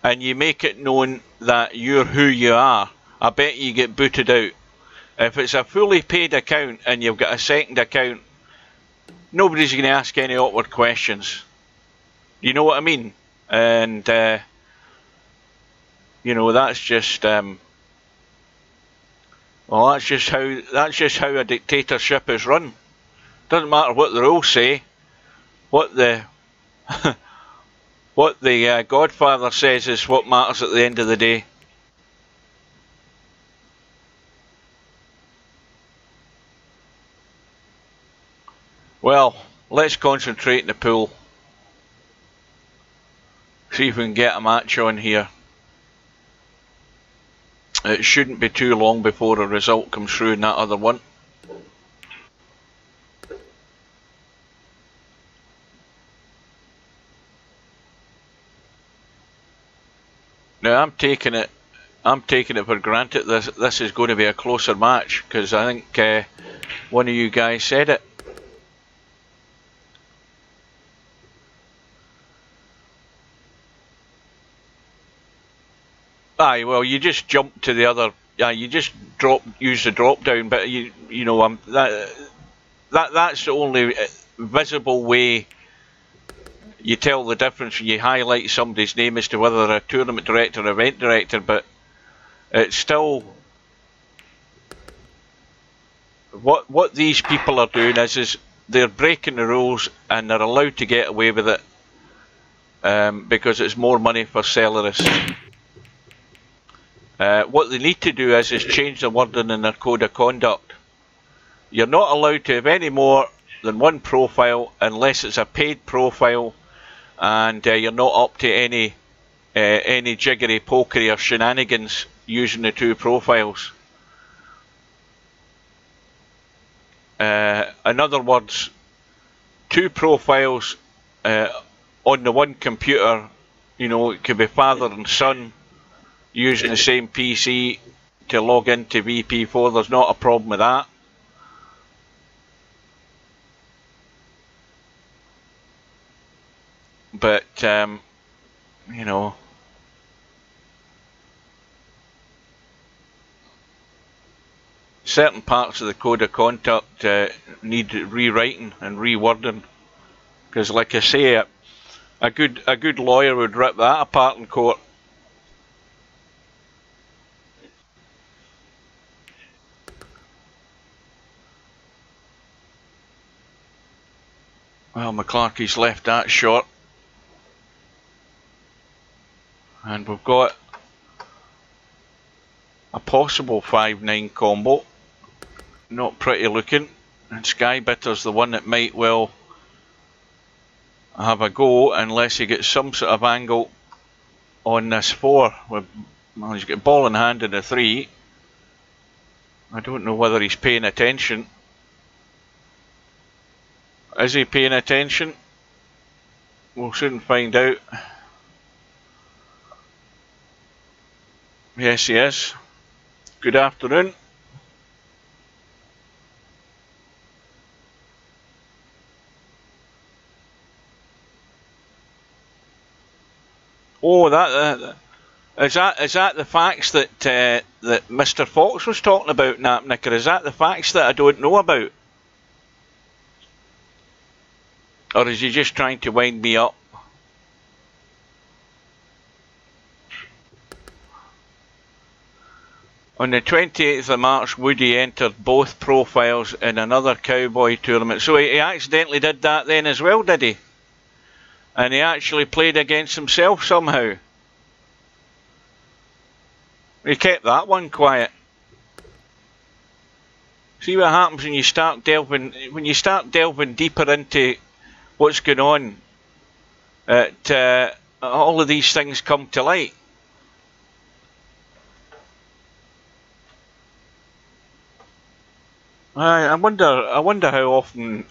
and you make it known that you're who you are, I bet you get booted out. If it's a fully paid account and you've got a second account, nobody's going to ask any awkward questions. You know what I mean? And, you know, that's just, Well, that's just how a dictatorship is run. Doesn't matter what the rules say. What the what the Godfather says is what matters at the end of the day. Well, let's concentrate in the pool. See if we can get a match on here. It shouldn't be too long before a result comes through in that other one. Now I'm taking it for granted this is going to be a closer match, because I think one of you guys said it. Aye, well, you just jump to the other. Yeah, you just use the drop down, but you know that's the only visible way you tell the difference when you highlight somebody's name as to whether they're a tournament director or event director. But it's still what these people are doing is they're breaking the rules, and they're allowed to get away with it because it's more money for Sergeresh. What they need to do is change the wording in their code of conduct. You're not allowed to have any more than one profile unless it's a paid profile, and you're not up to any jiggery pokery or shenanigans using the two profiles. In other words, two profiles on the one computer, you know, it could be father and son using the same PC to log into VP4. There's not a problem with that. But you know, certain parts of the code of conduct need rewriting and rewording, because, like I say, a good lawyer would rip that apart in court. Well, McClarky's left that short, and we've got a possible 5-9 combo. Not pretty looking, and Skybitter's the one that might well have a go, unless he gets some sort of angle on this 4. Well, he's got ball in hand in a 3. I don't know whether he's paying attention. Is he paying attention? We'll soon find out. Yes, he is. Good afternoon. Oh, is that the facts that that Mr. Fox was talking about, Napnicker? Is that the facts that I don't know about? Or is he just trying to wind me up? On the 28th of March, Woody entered both profiles in another cowboy tournament. So he accidentally did that then as well, did he? And he actually played against himself somehow. He kept that one quiet. See what happens when you start delving deeper into what's going on. All of these things come to light. I wonder how often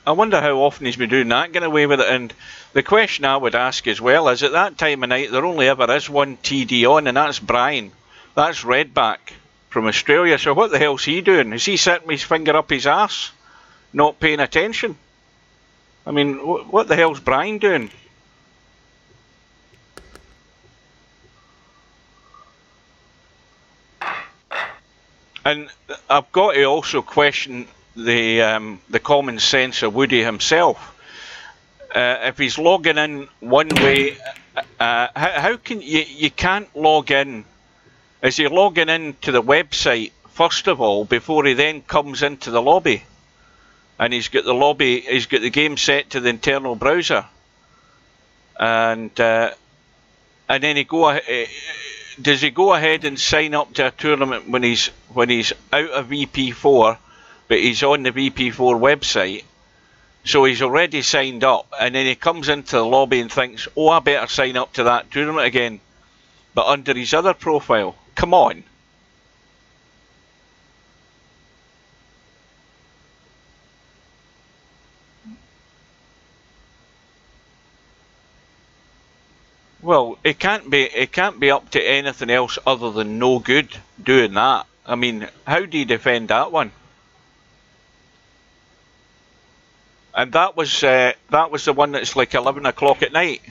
he's been doing that, getting away with it. And the question I would ask as well is, at that time of night there only ever is one TD on, and that's Brian. That's Redback from Australia. So what the hell's he doing? Is he sitting with his finger up his arse, not paying attention? I mean, what the hell's Brian doing? And I've got to also question the common sense of Woody himself. If he's logging in one way, how can you can't log in? Is he logging in to the website first of all, before he then comes into the lobby. And he's got the game set to the internal browser. And then does he go ahead and sign up to a tournament when he's out of VP4, but he's on the VP4 website? So he's already signed up, and then he comes into the lobby and thinks, oh, I better sign up to that tournament again, but under his other profile. Come on. Well, it can't be up to anything else other than no good doing that. I mean, how do you defend that one? And that was the one that's like 11 o'clock at night.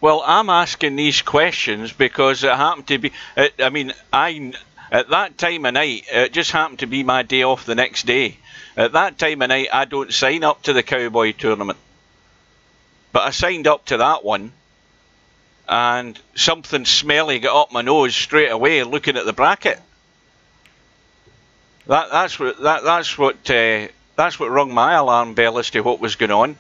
Well, I'm asking these questions because it happened to be, I mean, at that time of night, it just happened to be my day off the next day. At that time of night, I don't sign up to the Cowboy tournament. But I signed up to that one, and something smelly got up my nose straight away looking at the bracket. That's what rung my alarm bell as to what was going on.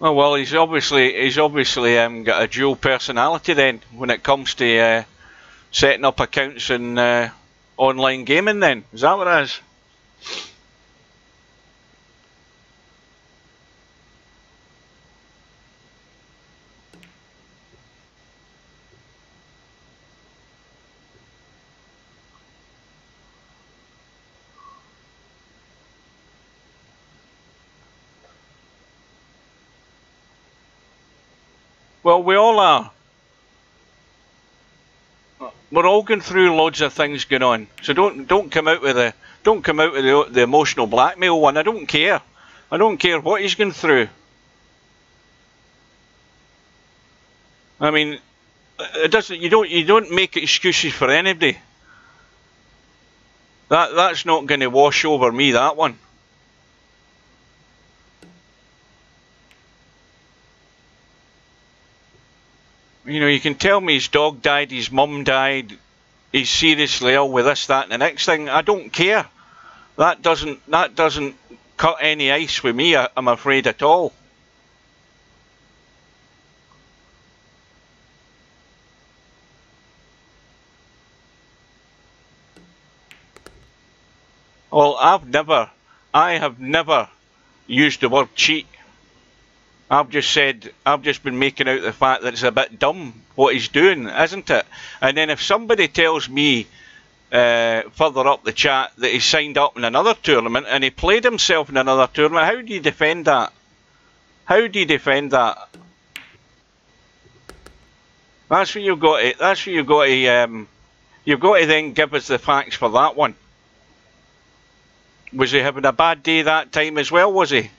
Oh, well, he's obviously got a dual personality then when it comes to setting up accounts and online gaming. Then is that what it is? Well, we all are. We're all going through loads of things going on. So don't come out with the emotional blackmail one. I don't care. I don't care what he's going through. I mean, it doesn't. You don't make excuses for anybody. That's not going to wash over me. That one. You know, you can tell me his dog died, his mum died, he's seriously ill with this, that, and the next thing. I don't care. That doesn't cut any ice with me, I'm afraid, at all. Well, I have never used the word cheat. I've just been making out the fact that it's a bit dumb what he's doing, isn't it? And then if somebody tells me further up the chat that he signed up in another tournament and he played himself in another tournament, how do you defend that? How do you defend that? That's what you've got to. That's what you've got to. You've got to then give us the facts for that one. Was he having a bad day that time as well? Was he?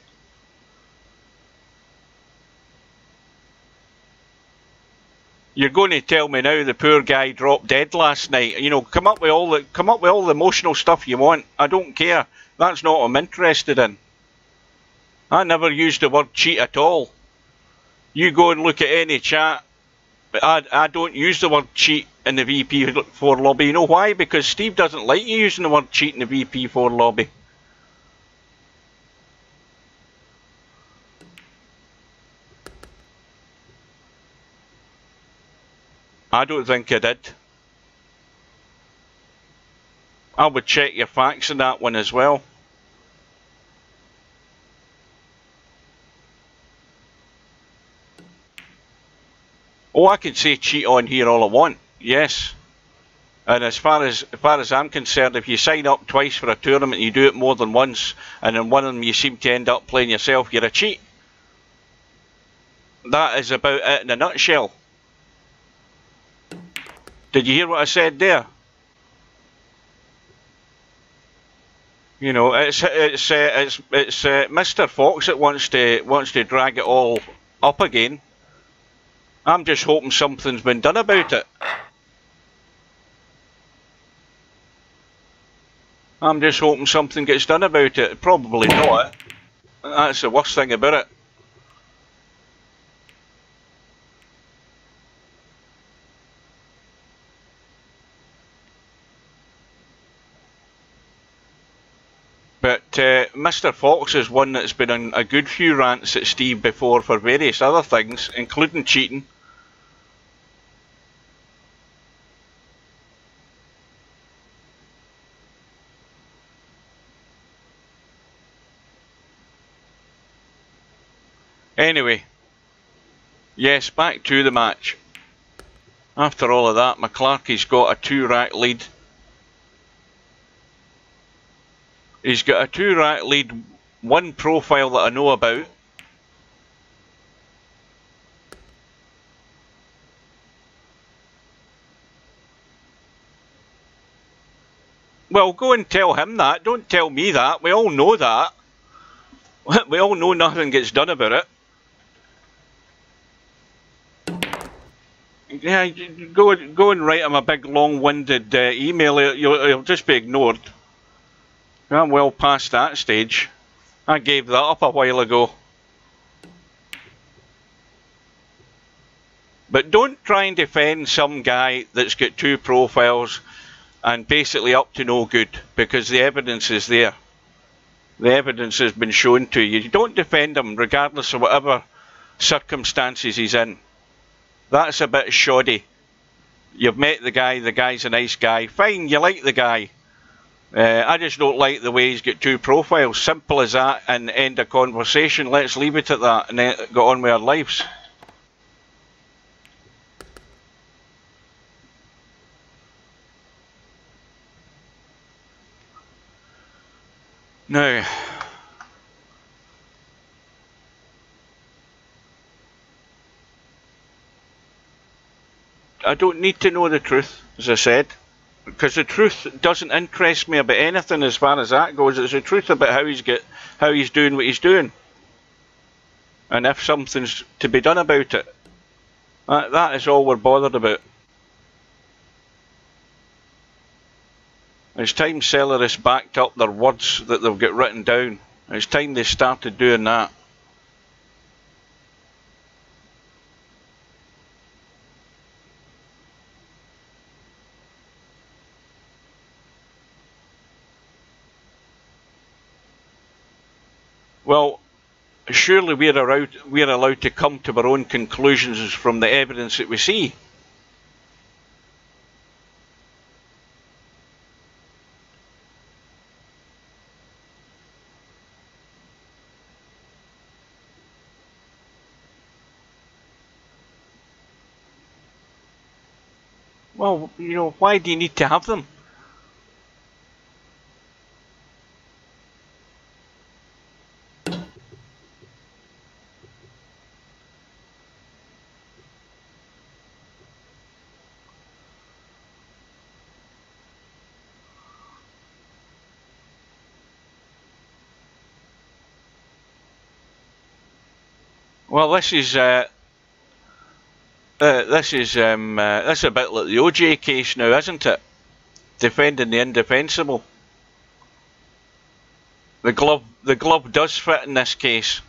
You're going to tell me now the poor guy dropped dead last night. You know, come up with all the emotional stuff you want. I don't care. That's not what I'm interested in. I never used the word cheat at all. You go and look at any chat. I don't use the word cheat in the VP4 lobby. You know why? Because Steve doesn't like you using the word cheat in the VP4 lobby. I don't think I did. I would check your facts on that one as well. Oh, I can say cheat on here all I want. Yes. And as far as I'm concerned, if you sign up twice for a tournament and you do it more than once, and in one of them you seem to end up playing yourself, you're a cheat. That is about it in a nutshell. Did you hear what I said there? You know, it's Mr. Fox that wants to drag it all up again. I'm just hoping something's been done about it. I'm just hoping something gets done about it. Probably not. That's the worst thing about it. But Mr. Fox is one that's been on a good few rants at Steve before for various other things, including cheating. Anyway, yes, back to the match. After all of that, McClarky's got a 2-rack lead. He's got a 2-rack lead, one profile that I know about. Well, go and tell him that. Don't tell me that. We all know that. We all know nothing gets done about it. Yeah, go and write him a big long-winded email. He'll just be ignored. I'm well past that stage. I gave that up a while ago. But don't try and defend some guy that's got 2 profiles and basically up to no good, because the evidence is there. The evidence has been shown to you. You don't defend him regardless of whatever circumstances he's in. That's a bit shoddy. You've met the guy's a nice guy. Fine, you like the guy. I just don't like the way he's got 2 profiles. Simple as that, and end of conversation. Let's leave it at that and then go on with our lives. Now, I don't need to know the truth, as I said, because the truth doesn't interest me about anything as far as that goes. It's the truth about how he's doing what he's doing, and if something's to be done about it. That is all we're bothered about. It's time Sergeresh backed up their words that they've got written down. It's time they started doing that. Well, surely we're allowed to come to our own conclusions from the evidence that we see. Well, you know, why do you need to have them? Well, this is a bit like the OJ case now, isn't it? Defending the indefensible. The glove does fit in this case.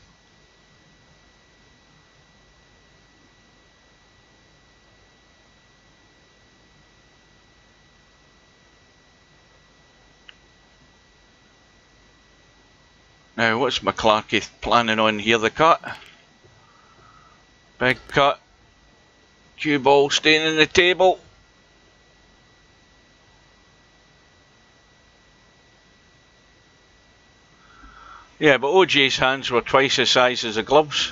Now, what's McClarky planning on here? The cut. Big cut. Cue ball staying in the table. Yeah, but OJ's hands were twice the size as the gloves.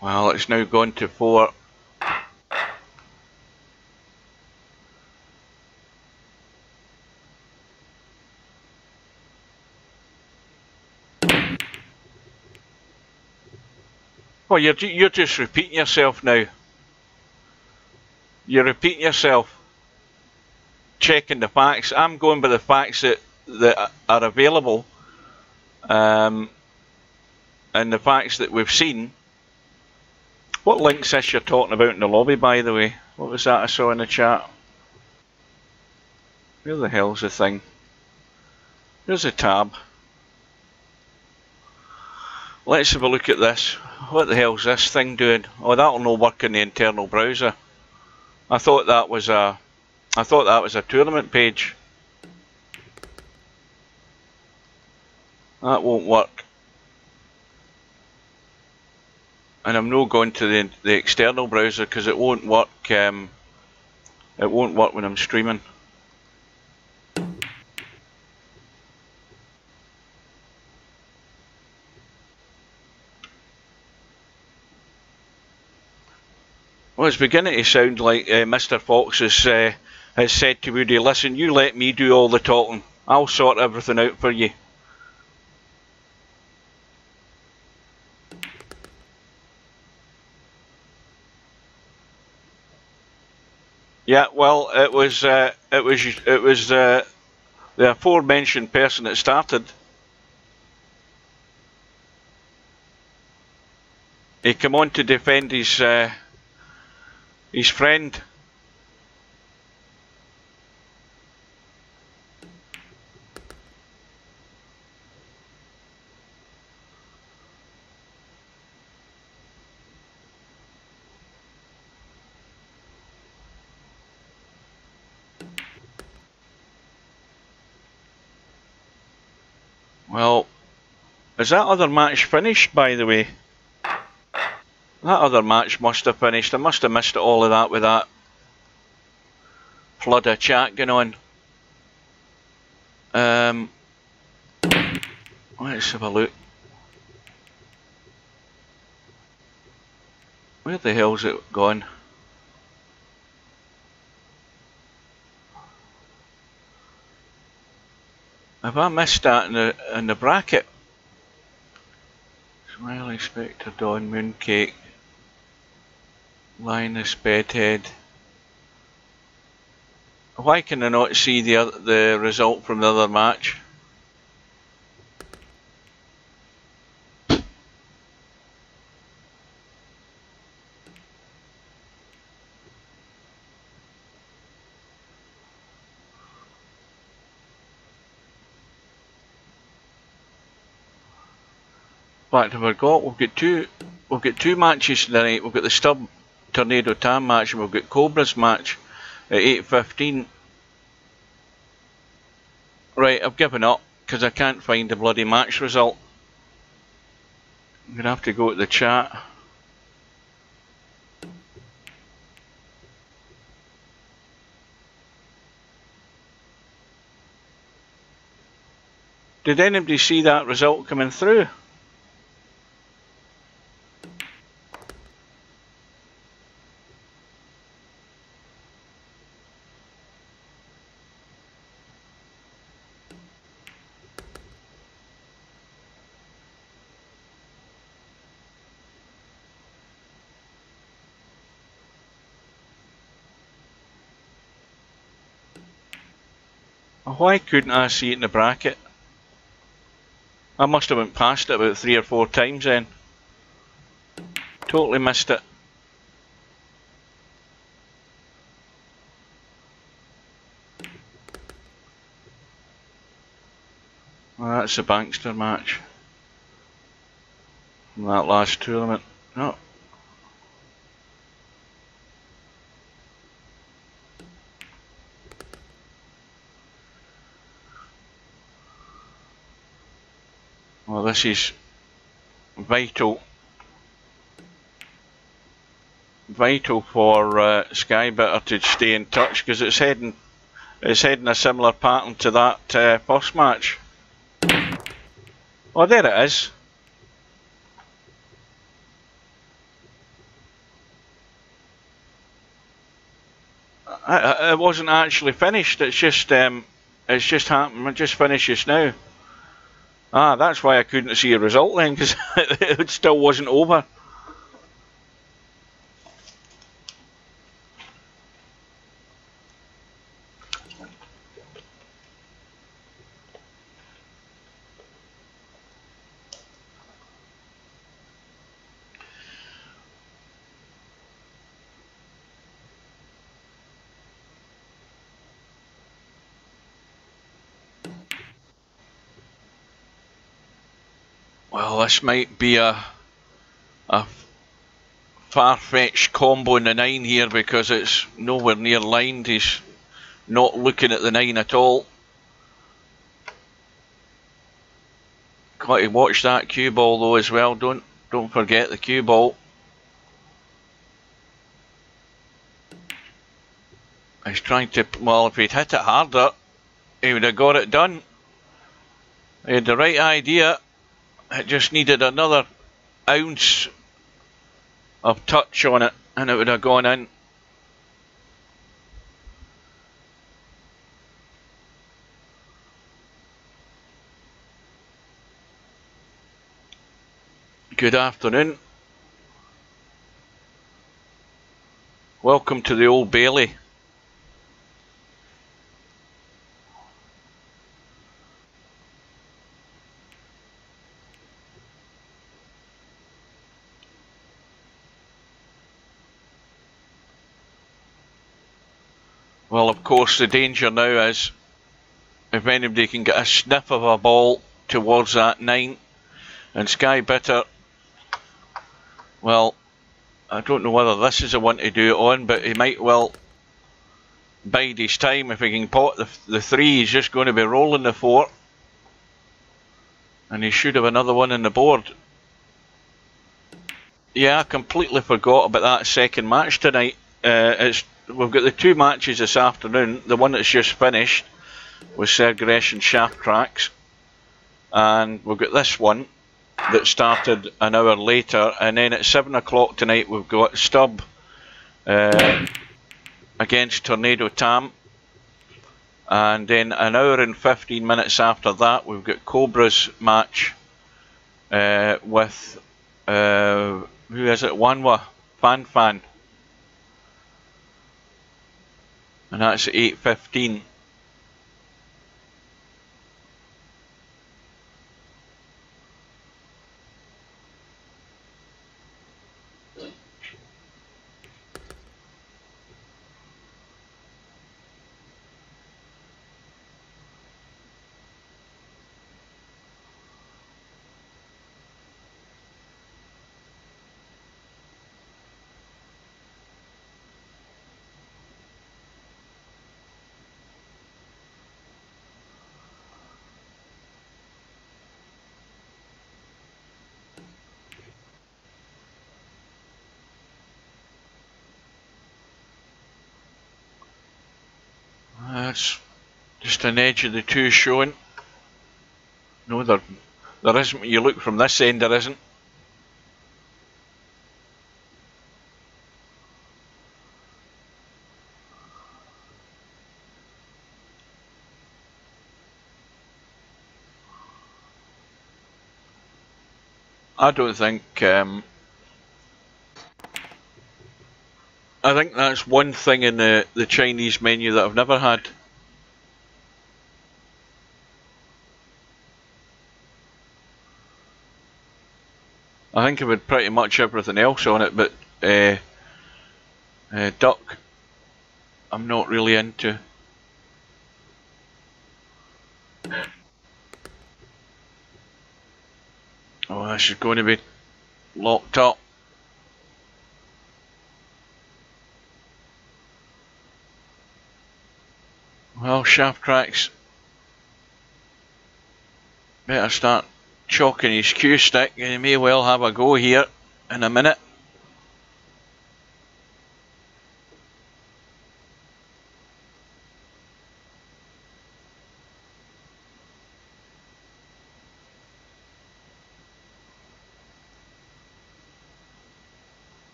Well, it's now gone to 4. Well, you're just repeating yourself now. You're repeating yourself. Checking the facts. I'm going by the facts that are available, and the facts that we've seen. What link's this you're talking about in the lobby, by the way? What was that I saw in the chat? Where the hell's the thing? There's a tab. Let's have a look at this. What the hell's this thing doing? Oh, that'll not work in the internal browser. I thought that was a tournament page. That won't work. And I'm not going to the external browser because it won't work. It won't work when I'm streaming. Well, it's beginning to sound like Mr. Fox has said to Woody, listen, you let me do all the talking. I'll sort everything out for you. Yeah, well, it was the aforementioned person that started. He came on to defend his friend. Well, is that other match finished, by the way? That other match must have finished. I must have missed all of that with that flood of chat going on. Let's have a look. Where the hell's it gone? Have I missed that in the bracket? Smiley, Spectre, Dawn, Mooncake, Linus, Bedhead. Why can I not see the result from the other match? Back to we've got two matches tonight. We've got the Stub Tornado Tam match and we've got Cobra's match at 8:15. Right, I've given up because I can't find the bloody match result. I'm gonna have to go to the chat. Did anybody see that result coming through? Why couldn't I see it in the bracket? I must have went past it about 3 or 4 times then. Totally missed it. Well, that's the Bankster match from that last tournament. No. Well, this is vital for Skybitter to stay in touch because it's heading a similar pattern to that first match. Oh, there it is. It wasn't actually finished. It's just happened. It just finishes now. Ah, that's why I couldn't see a result then, because it still wasn't over. Well, this might be a far-fetched combo in the 9 here because it's nowhere near lined. He's not looking at the 9 at all. Got to watch that cue ball though as well. Don't forget the cue ball. He's trying to, well, if he'd hit it harder, he would have got it done. He had the right idea. It just needed another ounce of touch on it and it would have gone in. Good afternoon. Welcome to the Old Bailey. Well, of course, the danger now is if anybody can get a sniff of a ball towards that 9, and Skybitter, well, I don't know whether this is the one to do it on, but he might well bide his time. If he can pot the 3, he's just going to be rolling the 4, and he should have another one on the board. Yeah, I completely forgot about that second match tonight. We've got the 2 matches this afternoon. The one that's just finished was Sergeresh and Shaftrax, and we've got this one that started an hour later, and then at 7 o'clock tonight we've got Stub against Tornado Tam, and then an hour and 15 minutes after that we've got Cobra's match with who is it? Wanwa Fan, and that's at 8:15. That's just an edge of the 2 showing. No, there isn't. When you look from this end, there isn't. I don't think. I think that's one thing in the Chinese menu that I've never had. I think I've had pretty much everything else on it, but duck, I'm not really into. Oh, this is going to be locked up. Well, Shaftrax better start chalking his cue stick, and he may well have a go here in a minute.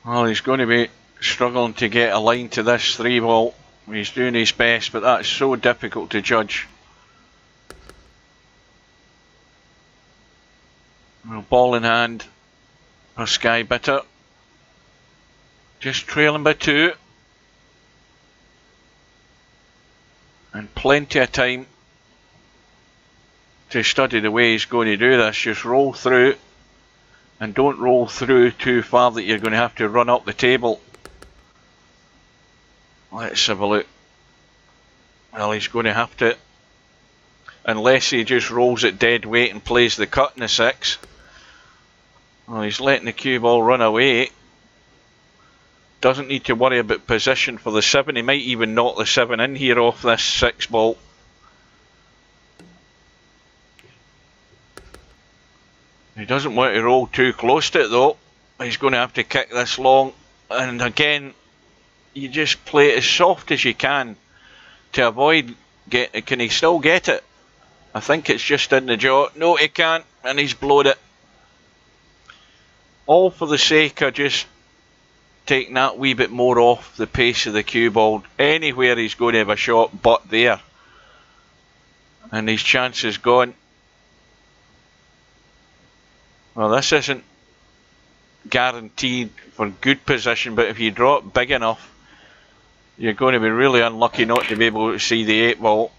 Well, he's going to be struggling to get a line to this 3 ball. He's doing his best, but that's so difficult to judge. Well, ball in hand for Skybitter. Just trailing by 2. And plenty of time to study the way he's going to do this. Just roll through And don't roll through too far that you're going to have to run up the table. Let's have a look. Well, he's going to have to, unless he just rolls it dead weight and plays the cut in the 6. Well, he's letting the cue ball run away. Doesn't need to worry about position for the 7. He might even knock the 7 in here off this 6 ball. He doesn't want to roll too close to it though. He's going to have to kick this long. And again, you just play it as soft as you can to avoid can he still get it? I think it's just in the jaw. No, he can't, and he's blowed it. All for the sake of just taking that wee bit more off the pace of the cue ball. Anywhere he's going to have a shot but there. And his chance is gone. Well, this isn't guaranteed for good position, but if you draw it big enough, you're going to be really unlucky not to be able to see the 8 ball.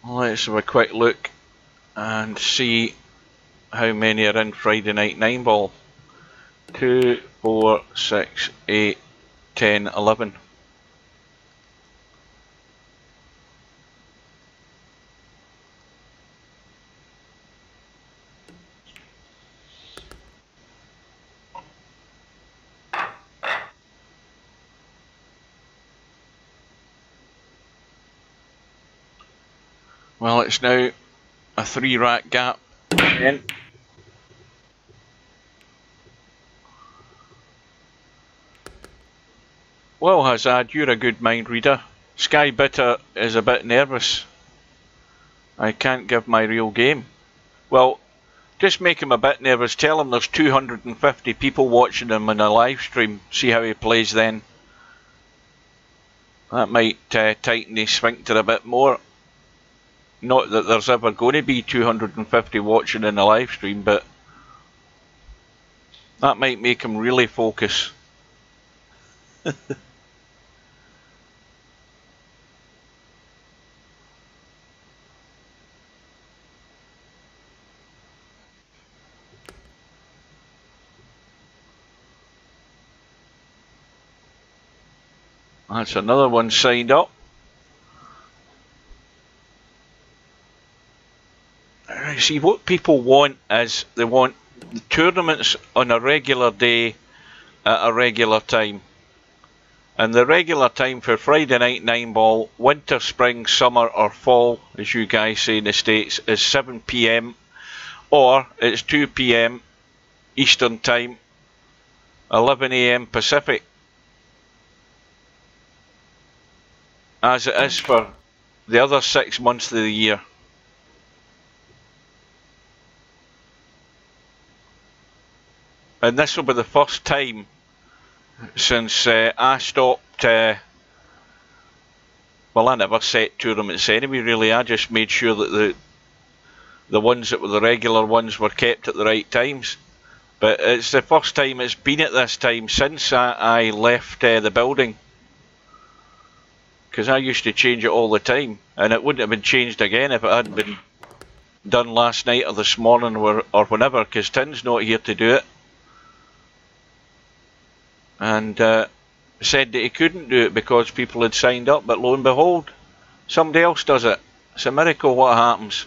Let's have a quick look and see how many are in Friday night 9 ball. 2, 4, 6, 8, 10, 11. Well, it's now a 3 rack gap again. Well, Hazard, you're a good mind reader. Skybitter is a bit nervous. I can't give my real game. Well, just make him a bit nervous. Tell him there's 250 people watching him on a live stream. See how he plays then. That might tighten his sphincter a bit more. Not that there's ever going to be 250 watching in a live stream, but that might make him really focus. That's another one signed up. See, what people want is they want the tournaments on a regular day at a regular time. And the regular time for Friday night 9 ball, winter, spring, summer or fall, as you guys say in the States, is 7 PM or it's 2 PM Eastern time, 11 AM Pacific. As it is for the other 6 months of the year. And this will be the first time since I stopped, well, I never set tournaments anyway really, I just made sure that the ones that were the regular ones were kept at the right times. But it's the first time it's been at this time since I left the building. Because I used to change it all the time, and it wouldn't have been changed again if it hadn't been done last night or this morning or whenever, because Tim's not here to do it. And said that he couldn't do it because people had signed up, but lo and behold, somebody else does it. It's a miracle what happens.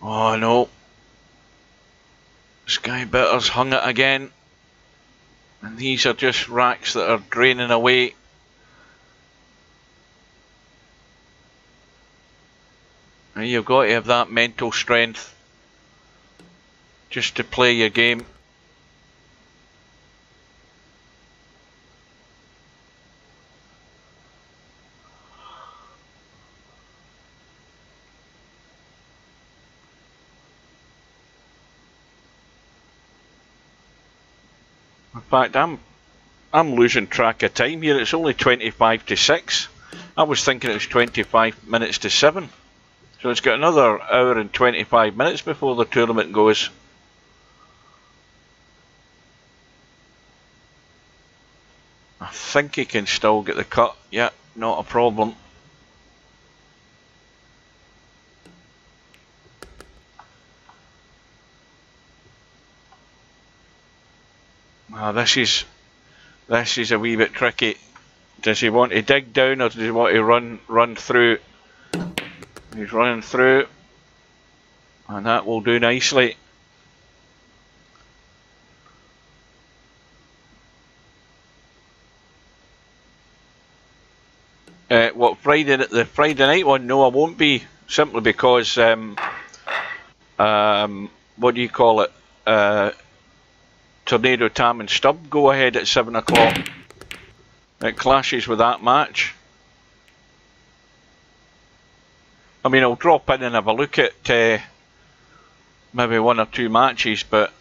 Oh no. Skybitter's hung it again. And these are just racks that are draining away. And you've got to have that mental strength just to play your game. In fact, I'm losing track of time here. It's only 25 to 6. I was thinking it was 25 minutes to 7. So it's got another hour and 25 minutes before the tournament goes. think he can still get the cut. Yeah, not a problem. This is a wee bit tricky. Does he want to dig down or does he want to run through? He's running through, and that will do nicely. What, the Friday night one? No, I won't be, simply because what do you call it? Tornado, Tam and Stubb go ahead at 7 o'clock. It clashes with that match. I mean, I'll drop in and have a look at maybe 1 or 2 matches, but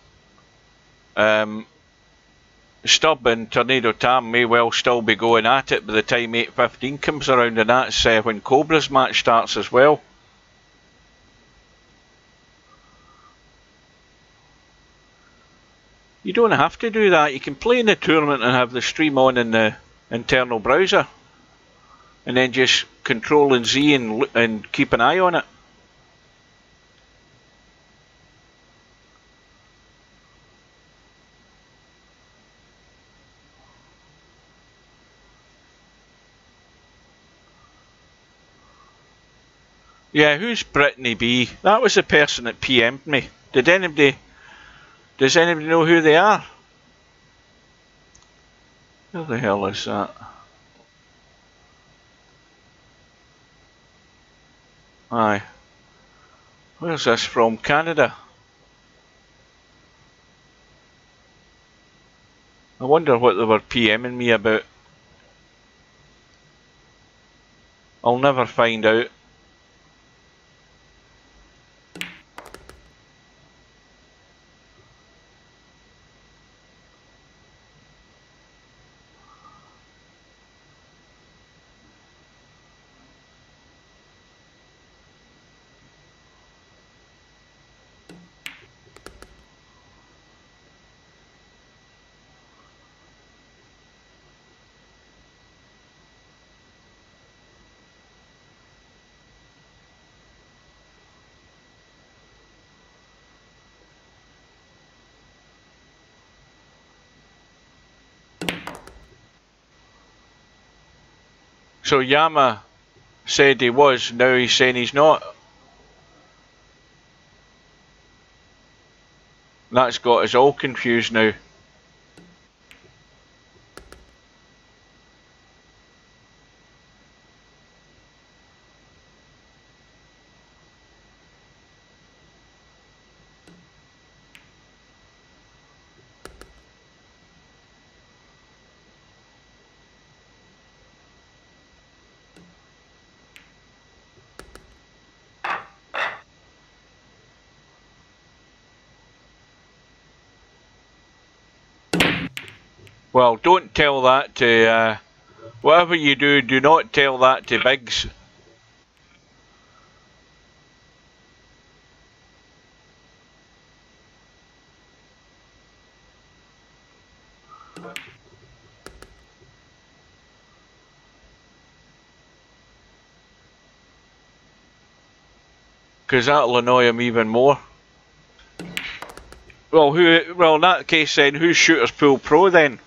Stubb and Tornado Tam may well still be going at it by the time 8:15 comes around, and that's when Cobra's match starts as well. You don't have to do that. You can play in the tournament and have the stream on in the internal browser, and then just Control and Z and keep an eye on it. Yeah, who's Brittany B? That was the person that PM'd me. Does anybody know who they are? Who the hell is that? Aye. Where's this from? Canada? I wonder what they were PMing me about. I'll never find out. So Yama said he was, now he's saying he's not. That's got us all confused now. Well, don't tell that to, whatever you do, do not tell that to Biggs. Because that'll annoy him even more. Well, in that case then, who's Shooters Pool Pro then?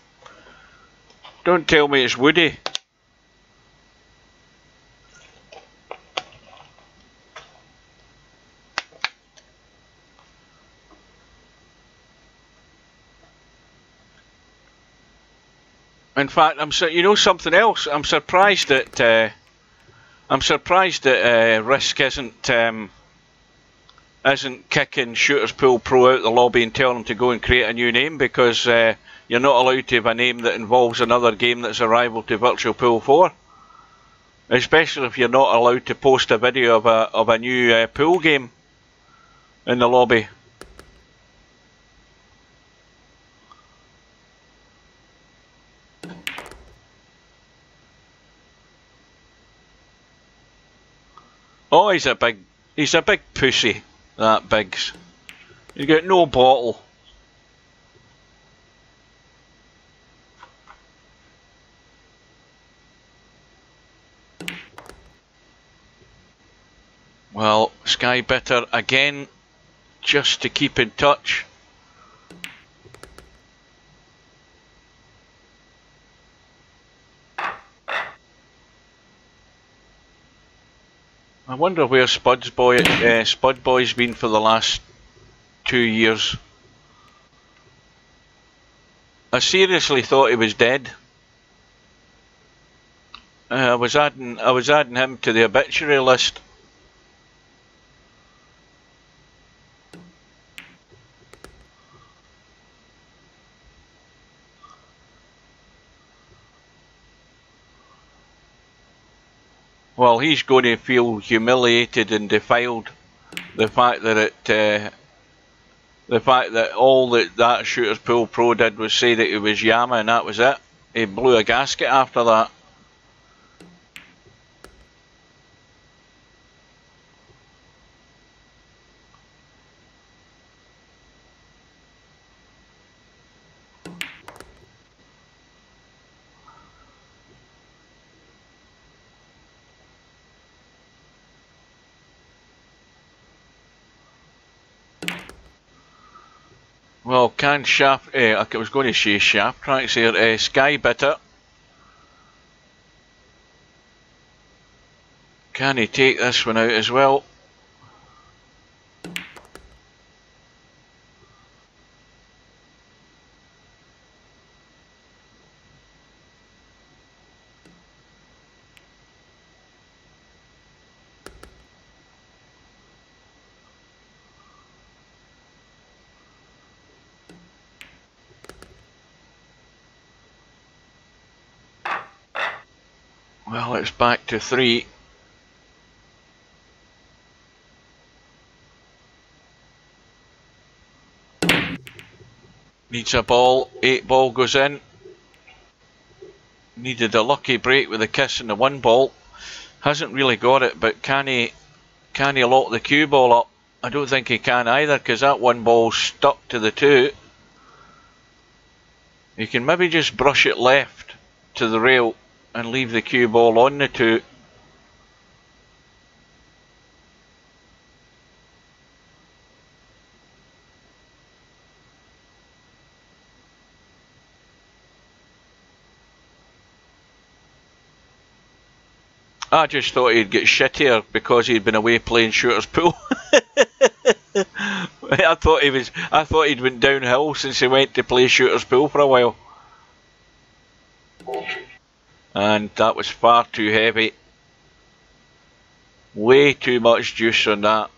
Don't tell me it's Woody. In fact, you know something else? I'm surprised that Risk isn't kicking Shooters Pool Pro out the lobby and telling them to go and create a new name, because you're not allowed to have a name that involves another game that's a rival to Virtual Pool 4. Especially if you're not allowed to post a video of a new pool game in the lobby. Oh, he's a big pussy, that Biggs. He's got no bottle. Skybitter again, just to keep in touch. I wonder where Spud Boy's been for the last 2 years. I seriously thought he was dead. I was adding him to the obituary list. Well, he's going to feel humiliated and defiled. The fact that all that Shooters Pool Pro did was say that he was Yama and that was it. He blew a gasket after that. Well, can I was going to say Shaftrax here, Skybitter. Can he take this one out as well? Well, it's back to 3. Needs a ball, 8 ball goes in. Needed a lucky break with a kiss and the 1 ball. Hasn't really got it, but can he lock the cue ball up? I don't think he can either, because that 1 ball stuck to the 2. You can maybe just brush it left to the rail and leave the cue ball on the 2. I just thought he'd get shittier because he'd been away playing Shooters Pool. I thought he'd went downhill since he went to play Shooters Pool for a while. And that was far too heavy. Way too much juice on that.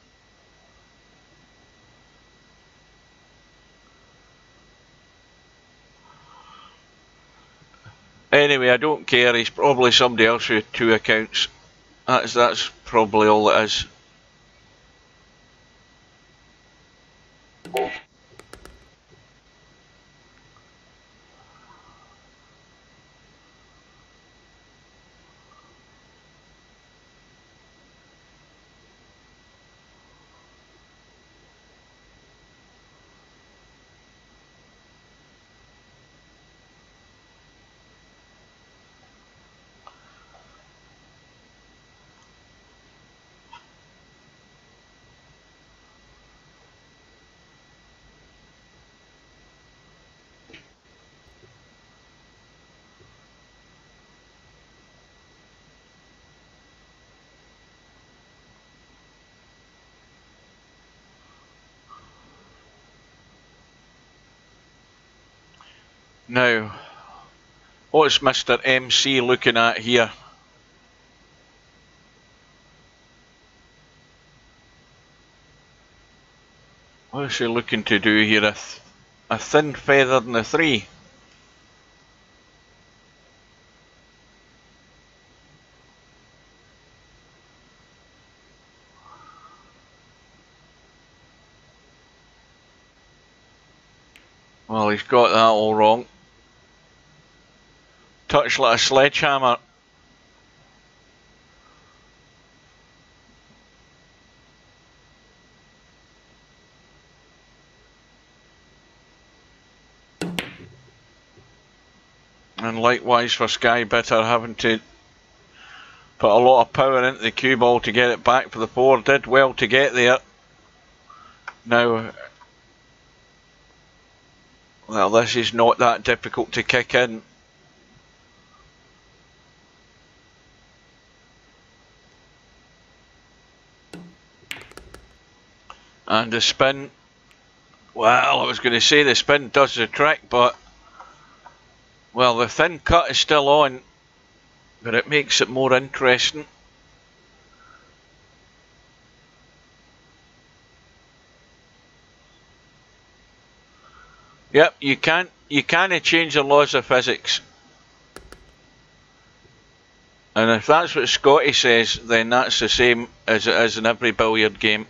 Anyway, I don't care. He's probably somebody else with 2 accounts. That's probably all it is. Now, what's Mr. MC looking at here? What is he looking to do here? A thin feather in the 3. Well, he's got that all wrong. Touch like a sledgehammer. And likewise for Skybitter having to Put a lot of power into the cue ball to get it back for the 4. Did well to get there. Now, well, this is not that difficult to kick in. And the spin, well, I was going to say the spin does the trick, but, well, the thin cut is still on, but it makes it more interesting. Yep, you can't change the laws of physics. And if that's what Scotty says, then that's the same as it is in every billiard game.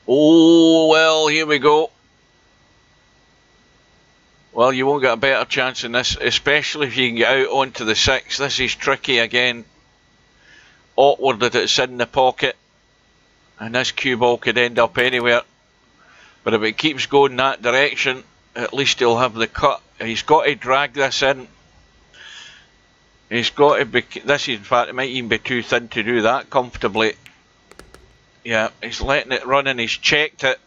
Oh, well, here we go. Well, you won't get a better chance than this, especially if you can get out onto the 6. This is tricky again. Awkward that it's in the pocket. And this cue ball could end up anywhere. But if it keeps going that direction, at least he'll have the cut. He's got to drag this in. He's got to be... This, in fact, it might even be too thin to do that comfortably. Yeah, he's letting it run and he's checked it.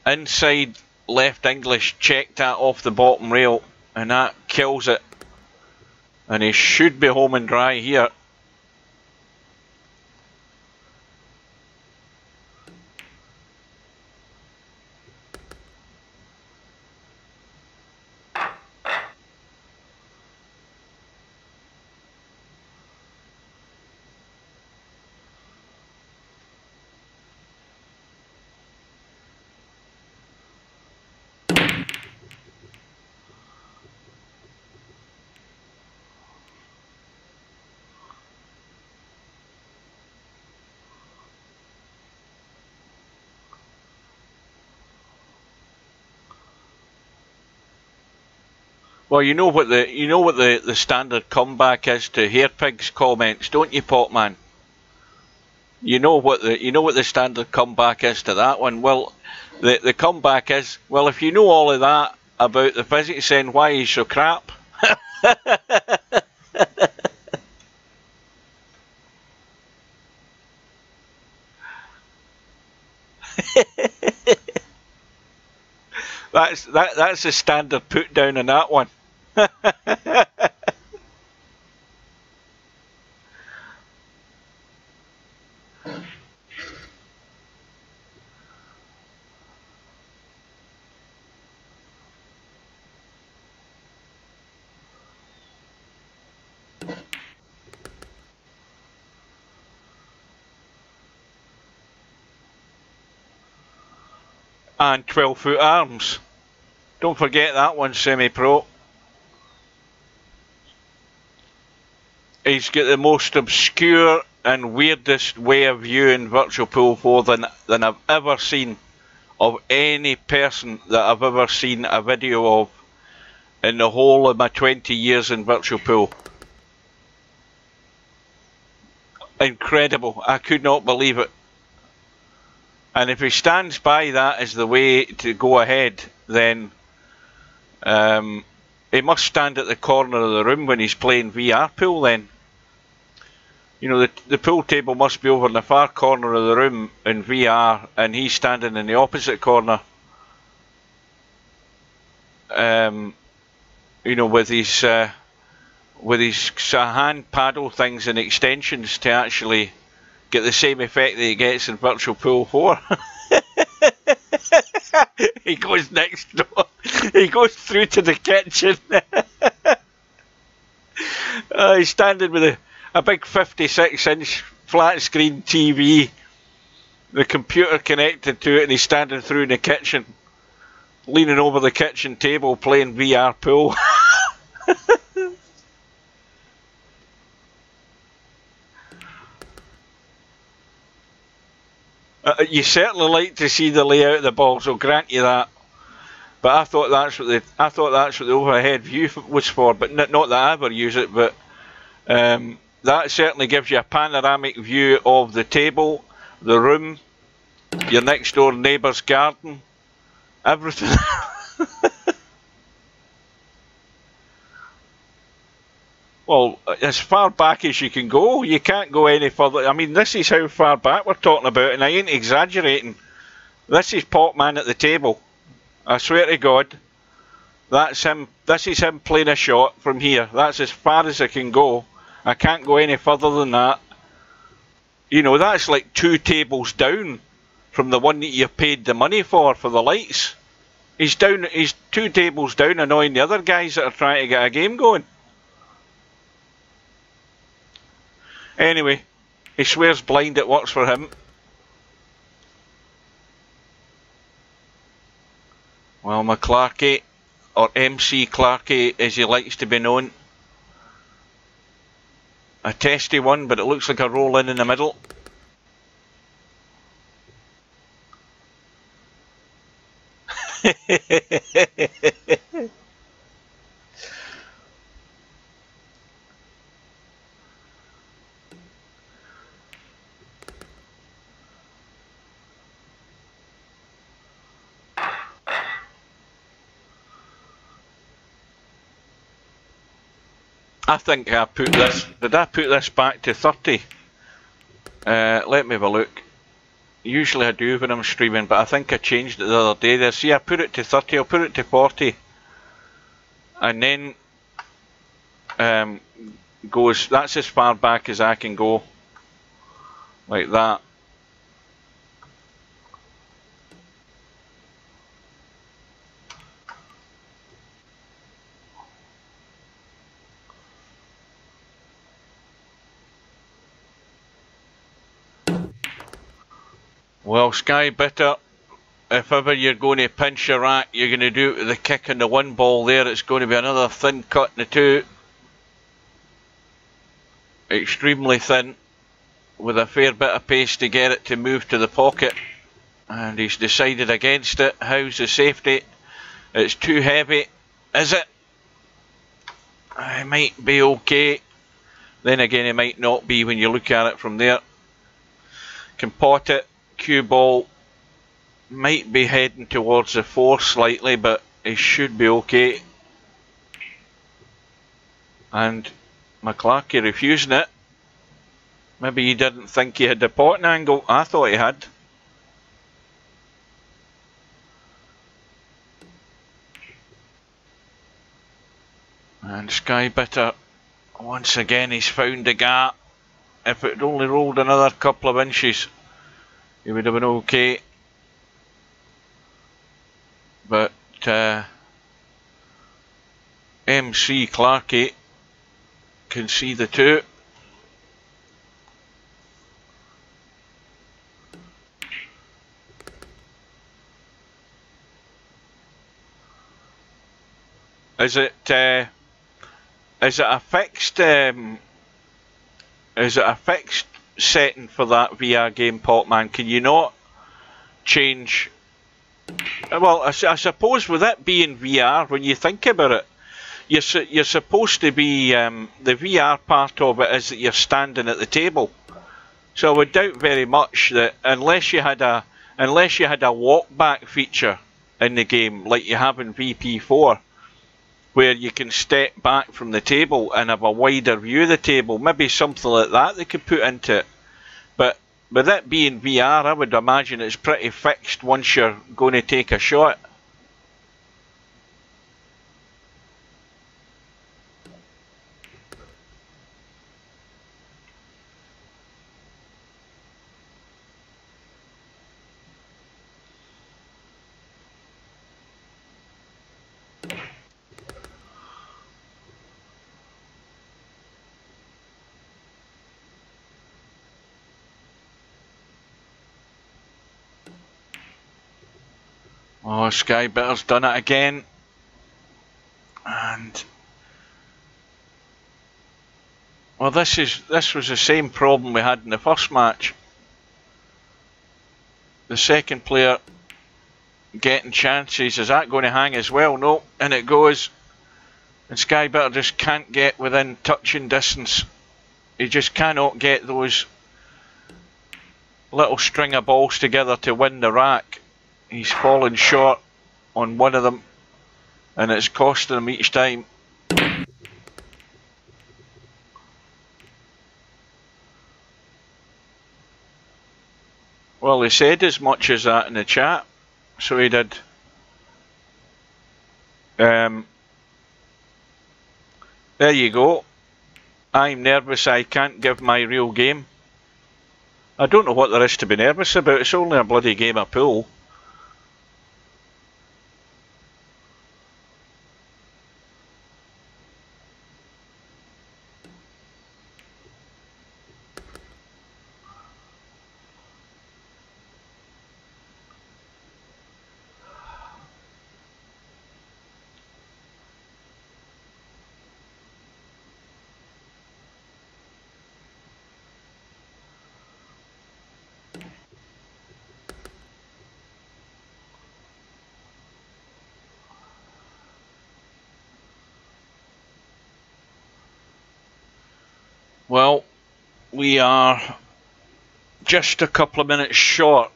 Inside... left English, checked that off the bottom rail, and that kills it. And he should be home and dry here. Well, you know what the standard comeback is to Hairpig's comments, don't you, Potman? You know what the standard comeback is to that one. Well, the comeback is, well, if you know all of that about the physics, then why is so crap? That's the standard put down on that one. And 12-foot arms. Don't forget that one, semi-pro. He's got the most obscure and weirdest way of viewing Virtual Pool 4 than I've ever seen of any person that I've ever seen a video of in the whole of my 20 years in Virtual Pool. Incredible. I could not believe it. And if he stands by that as the way to go ahead, then he must stand at the corner of the room when he's playing VR pool then. You know, the pool table must be over in the far corner of the room in VR, and he's standing in the opposite corner. You know, with his hand paddle things and extensions to actually get the same effect that he gets in Virtual Pool 4. He goes next door. He goes through to the kitchen. He's standing with a big 56-inch flat screen TV, the computer connected to it, and he's standing through in the kitchen, leaning over the kitchen table playing VR pool. You certainly like to see the layout of the balls, I'll grant you that. But I thought that's what the overhead view was for. But not that I ever use it. But that certainly gives you a panoramic view of the table, the room, your next door neighbour's garden, everything. Well, as far back as you can go, you can't go any further. I mean, this is how far back we're talking about, and I ain't exaggerating. This is Potman at the table. I swear to God, that's him. This is him playing a shot from here. That's as far as I can go. I can't go any further than that. You know, that's like 2 tables down from the one that you paid the money for the lights. He's 2 tables down, annoying the other guys that are trying to get a game going. Anyway, he swears blind it works for him. Well, McClarky, or MC-Clarky as he likes to be known. A testy one, but it looks like a roll in the middle. I think I put this, did I put this back to 30? Let me have a look. Usually I do when I'm streaming, but I think I changed it the other day there. See, I put it to 30, I'll put it to 40. And then goes, that's as far back as I can go. Like that. Well, Skybitter, if ever you're going to pinch your rack, you're going to do it with the kick and the 1 ball there. It's going to be another thin cut in the 2. Extremely thin, with a fair bit of pace to get it to move to the pocket. And he's decided against it. How's the safety? It's too heavy. Is it? It might be okay. Then again, it might not be when you look at it from there. Can pot it. Cue ball might be heading towards the 4 slightly, but it should be okay. And McClarky refusing it. Maybe he didn't think he had the potting angle. I thought he had. And Skybitter, once again, he's found the gap. If it had only rolled another couple of inches, he would have been okay. But MC-Clarky can see the 2. Is it a fixed setting for that VR game, Potman? Can you not change? Well, I suppose with it being VR, when you think about it, you're supposed to be the VR part of it is that you're standing at the table. So I would doubt very much that unless you had a walk back feature in the game like you have in VP4, where you can step back from the table and have a wider view of the table, maybe something like that they could put into it. But with it being VR, I would imagine it's pretty fixed once you're going to take a shot. Oh, Skybitter's done it again. And well, this was the same problem we had in the first match. The second player getting chances. Is that going to hang as well? No, and it goes. And Skybitter just can't get within touching distance. he just cannot get those little string of balls together to win the rack. He's fallen short on one of them, and it's costing him each time. Well, he said as much as that in the chat, so he did. There you go. I'm nervous I can't give my real game. I don't know what there is to be nervous about, it's only a bloody game of pool. Well, we are just a couple of minutes short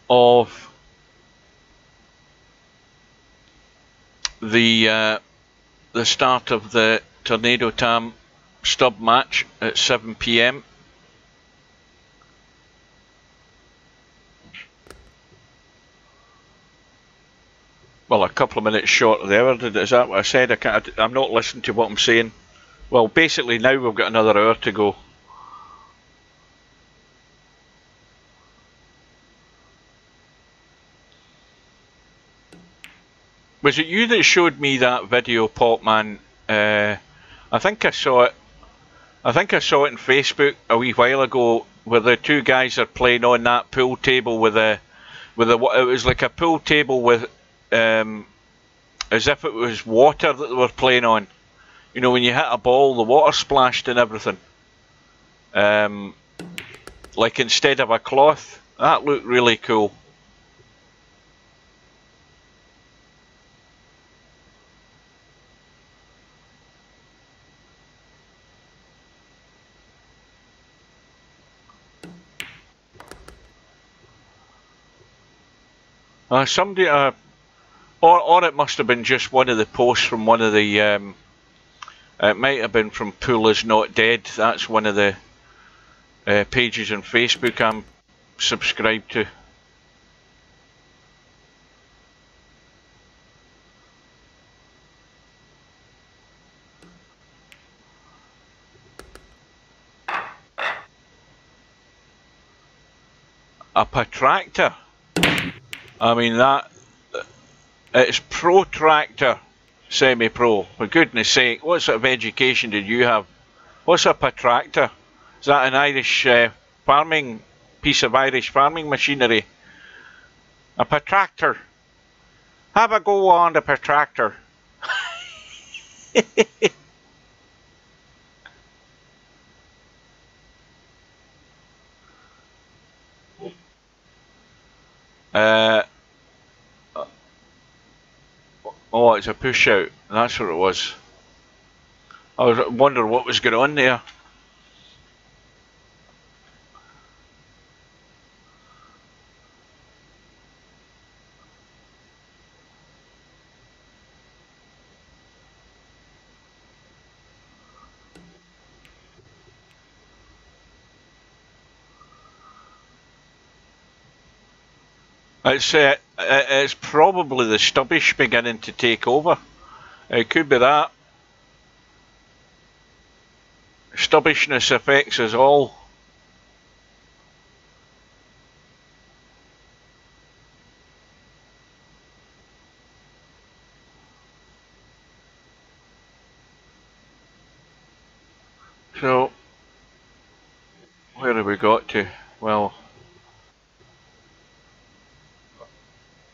of the start of the Tornado Tam stub match at 7 PM. Well, a couple of minutes short of the hour. Is that what I said? I'm not listening to what I'm saying. Well, basically now we've got another hour to go. Was it you that showed me that video, Popman? I think I saw it. I think I saw it on Facebook a wee while ago, where the two guys are playing on that pool table with it was like a pool table with as if it was water that they were playing on. You know, when you hit a ball, the water splashed and everything. Like instead of a cloth. That looked really cool. Somebody, or it must have been just one of the posts from one of the. It might have been from Pool Is Not Dead. That's one of the pages on Facebook I'm subscribed to. A protractor. I mean it's protractor. Semi-pro, for goodness sake, what sort of education did you have? What's a protractor? Is that an Irish piece of Irish farming machinery? A protractor. Have a go on the protractor. Oh, it's a push out. That's what it was. I was wondering what was going on there. It's probably the stubbish beginning to take over. It could be that. Stubbishness affects us all. So, where have we got to? Well,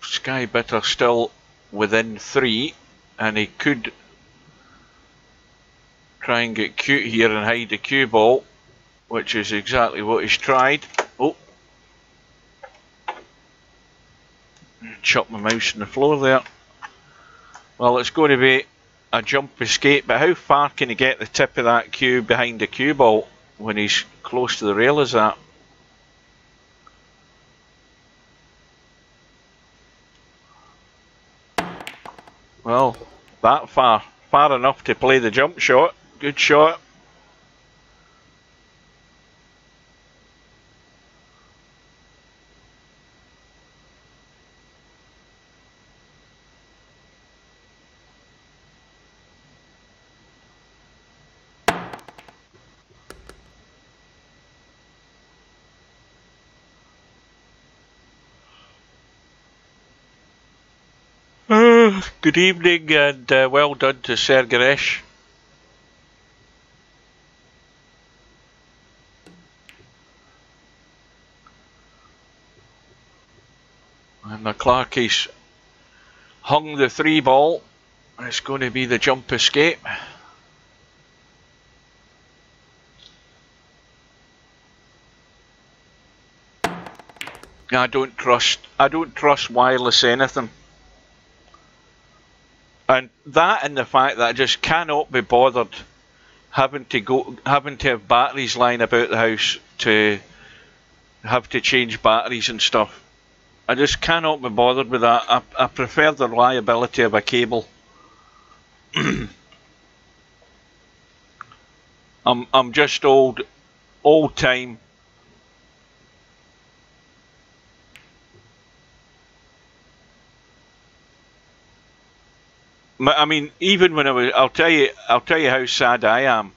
Skybitter still within 3, and he could try and get cute here and hide the cue ball, which is exactly what he's tried. Oh, chop my mouse on the floor there. Well, it's going to be a jump escape, but how far can he get the tip of that cue behind the cue ball when he's close to the rail as that? Well, that far enough to play the jump shot. Good shot. Good evening and well done to Sergeresh. And the Clarky's hung the 3 ball. It's going to be the jump escape. I don't trust wireless anything. And that and the fact that I just cannot be bothered having to have batteries lying about the house to have to change batteries and stuff. I just cannot be bothered with that. I prefer the reliability of a cable. I'm just old time. I mean, even when I'll tell you how sad I am.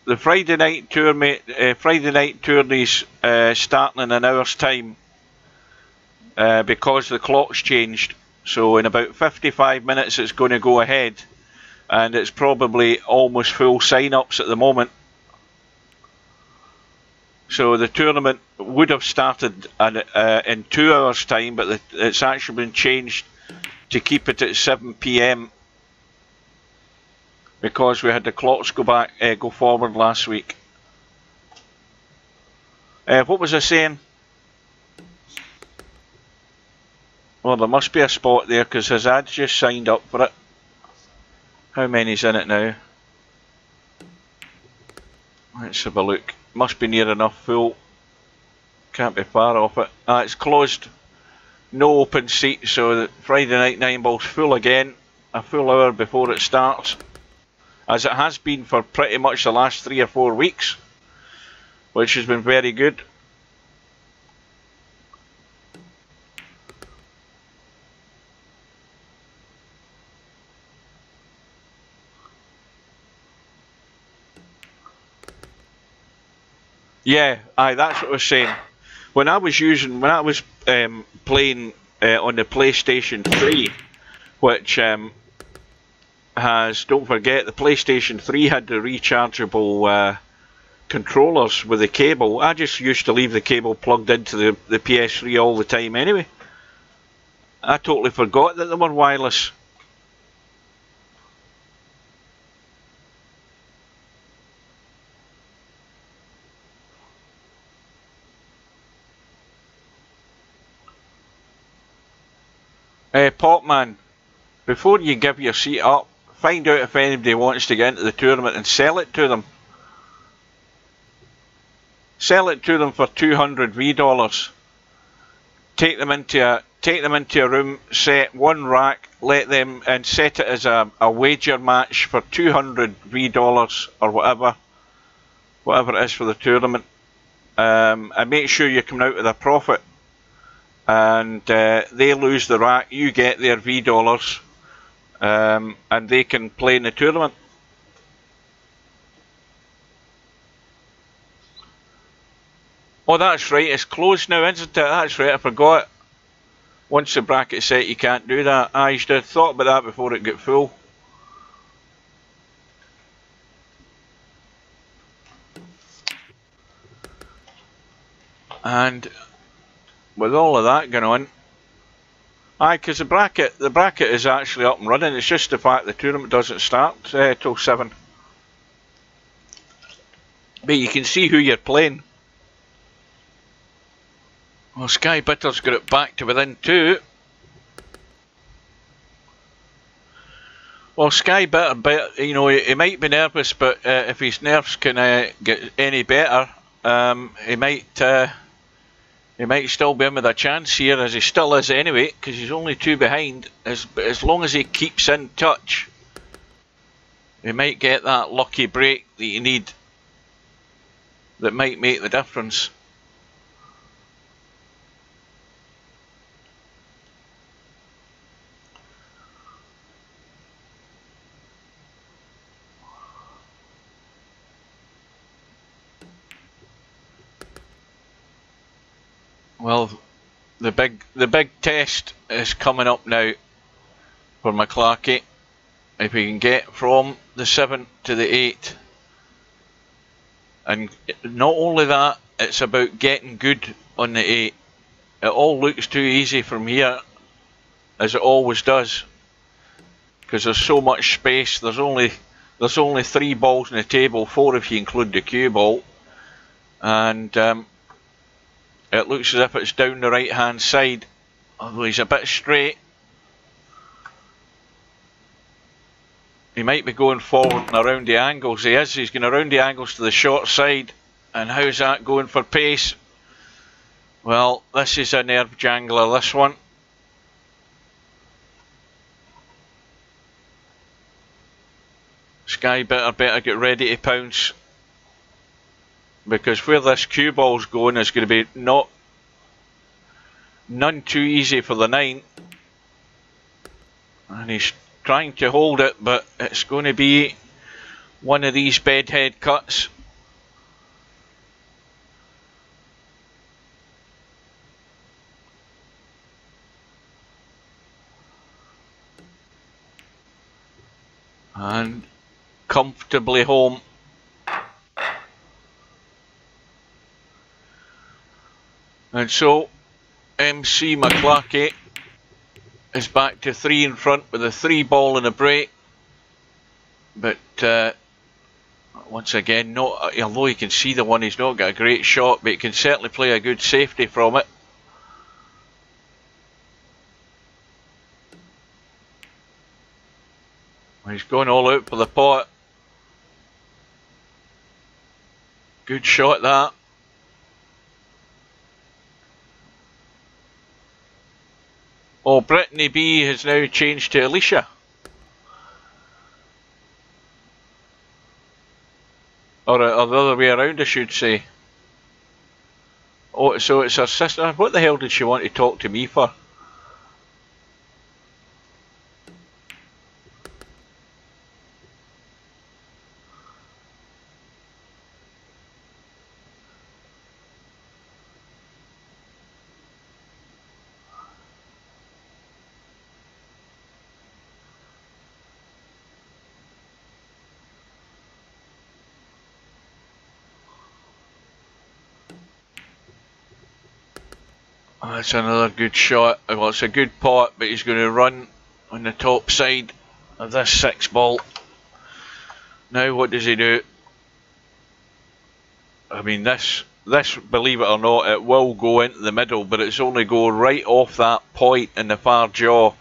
The Friday night tourneys starting in an hour's time because the clock's changed. So in about 55 minutes it's going to go ahead, and it's probably almost full sign-ups at the moment. So the tournament would have started in 2 hours' time, but it's actually been changed to keep it at 7 PM because we had the clocks go forward last week. What was I saying? Well, there must be a spot there because his ad's just signed up for it. How many's in it now? Let's have a look. Must be near enough full. Can't be far off it. It's closed. No open seat, so the Friday night 9 ball's full again, a full hour before it starts, as it has been for pretty much the last 3 or 4 weeks, which has been very good. Yeah, that's what I was saying. When I was playing on the PlayStation 3, which has, don't forget, the PlayStation 3 had the rechargeable controllers with the cable. I just used to leave the cable plugged into the PS3 all the time anyway. I totally forgot that they were wireless. Popman, before you give your seat up, find out if anybody wants to get into the tournament and sell it to them. Sell it to them for $200 V. Take them into a room, set one rack, let them, and set it as a wager match for $200 V or whatever it is for the tournament, and make sure you come out with a profit. And they lose the rack, you get their V, and they can play in the tournament. Oh, that's right, it's closed now, isn't it? That's right, I forgot. Once the bracket's set, you can't do that. I should have thought about that before it got full. And with all of that going on, because the bracket is actually up and running. It's just the fact the tournament doesn't start till 7. But you can see who you're playing. Well, Skybitter's got it back to within 2. Well, skybitter, you know, he might be nervous, but if his nerves can get any better, he might still be in with a chance here, as he still is anyway, because he's only 2 behind. As long as he keeps in touch, he might get that lucky break that you need, that might make the difference. Well, the big test is coming up now for McClarky. If he can get from the 7 to the 8, and not only that, it's about getting good on the 8. It all looks too easy from here, as it always does, because there's so much space. There's only 3 balls on the table, 4 if you include the cue ball, and it looks as if it's down the right hand side, although he's a bit straight. He might be going forward and around the angles. He's going around the angles to the short side. And how's that going for pace? Well, this is a nerve jangler, this one. Skybitter better get ready to pounce, because where this cue ball's going is going to be none too easy for the 9. And he's trying to hold it, but it's going to be one of these bedhead cuts. And comfortably home. And so MC-Clarky is back to 3 in front with a 3 ball and a break. But once again, although you can see the one, he's not got a great shot, but he can certainly play a good safety from it. He's going all out for the pot. Good shot, that. Oh, Brittany B has now changed to Alicia. Or the other way around, I should say. Oh, so it's her sister. What the hell did she want to talk to me for? That's another good shot. Well, it's a good pot, but he's going to run on the top side of this 6 ball. Now what does he do? I mean, this, believe it or not, it will go into the middle, but it's only go right off that point in the far jaw,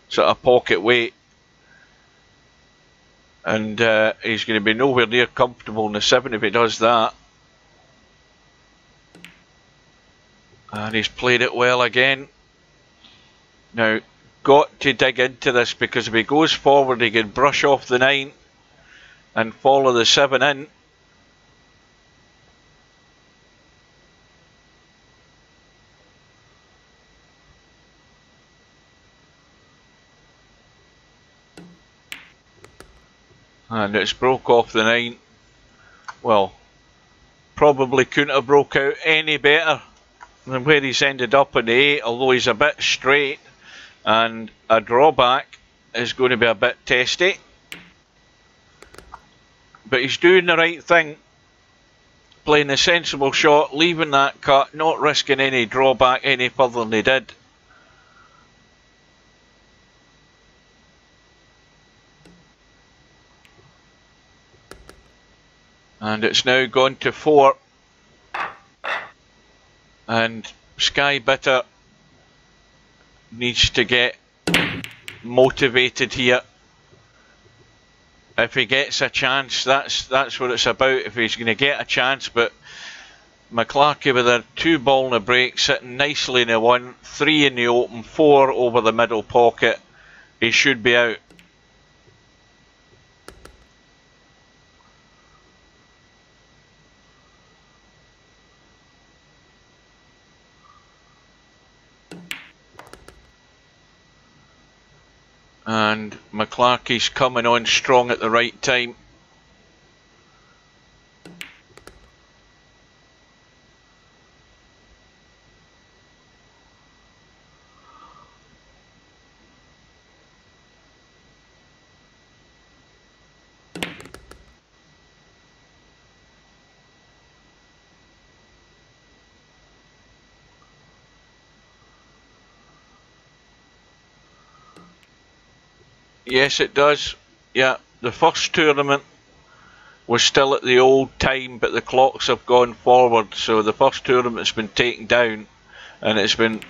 sort of pocket weight. And he's going to be nowhere near comfortable in the 7 if he does that. And he's played it well again. Now, got to dig into this, because if he goes forward, he can brush off the 9 and follow the 7 in. And it's broke off the 9. Well, probably couldn't have broke out any better than where he's ended up in the 8, although he's a bit straight, and a drawback is going to be a bit testy. But he's doing the right thing, playing a sensible shot, leaving that cut, not risking any drawback any further than he did. And it's now gone to 4. And Skybitter needs to get motivated here. if he gets a chance, that's what it's about, if he's going to get a chance. But McClarky with a 2 ball in the break, sitting nicely in the 1, 3 in the open, 4 over the middle pocket, he should be out. And McClarky's coming on strong at the right time. Yes, it does. Yeah, the first tournament was still at the old time, but the clocks have gone forward. So the first tournament's been taken down, and it's been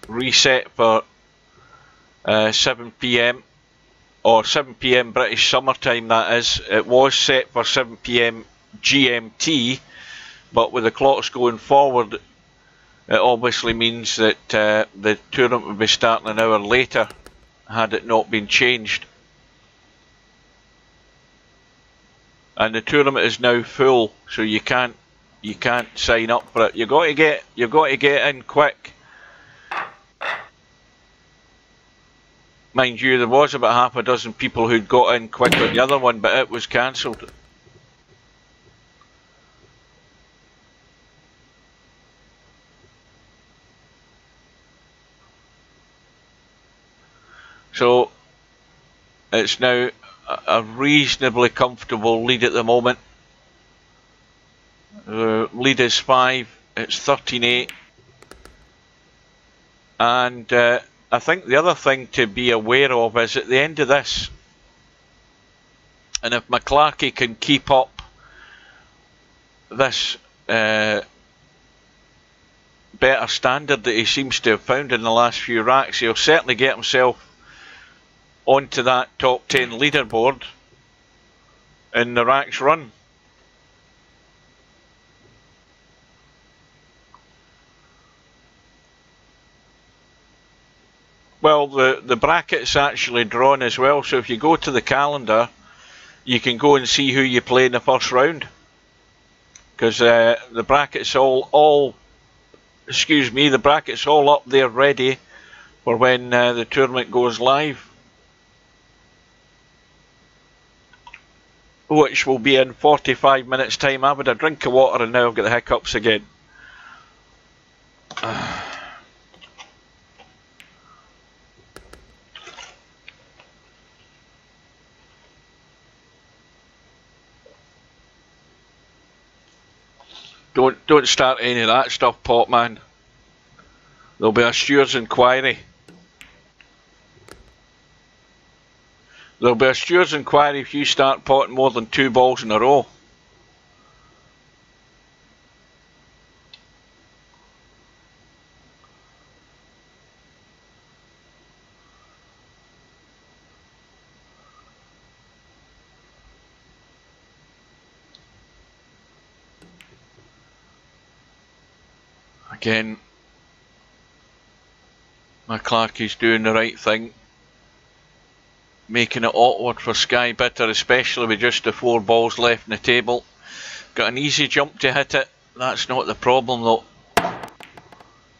reset for 7 PM, or 7 PM British summertime, that is. It was set for 7 PM GMT, but with the clocks going forward, it obviously means that the tournament will be starting an hour later, had it not been changed. And the tournament is now full, so you can't sign up for it. You've got to get in quick. Mind you, there was about half a dozen people who'd got in quick on the other one, but it was cancelled. So it's now a reasonably comfortable lead at the moment. The lead is 5, it's 13-8. And I think the other thing to be aware of is at the end of this, and if McClarky can keep up this better standard that he seems to have found in the last few racks, he'll certainly get himself onto that top 10 leaderboard in the racks run. Well, the bracket's actually drawn as well, so if you go to the calendar, you can go and see who you play in the first round. Because the bracket's all the bracket's all up there ready for when the tournament goes live, which will be in 45 minutes time. I've had a drink of water and now I've got the hiccups again. Don't start any of that stuff, Pot Man. There'll be a steward's inquiry. There'll be a steward's inquiry if you start potting more than 2 balls in a row. Again, McClarky's doing the right thing, making it awkward for Skybitter, especially with just the 4 balls left in the table. Got an easy jump to hit it. That's not the problem though.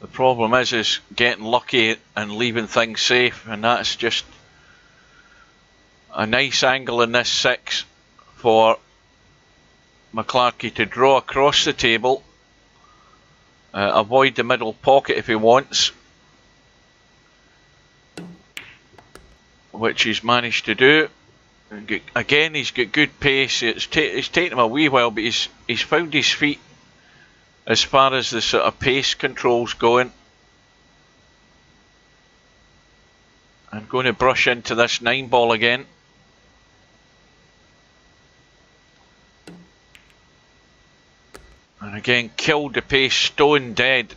The problem is getting lucky and leaving things safe, and that's just a nice angle in this 6 for McClarky to draw across the table. Avoid the middle pocket if he wants, which he's managed to do. Again, he's got good pace. It's taken him a wee while, but he's found his feet as far as the sort of pace controls going. I'm going to brush into this 9 ball again. And again, killed the pace stone dead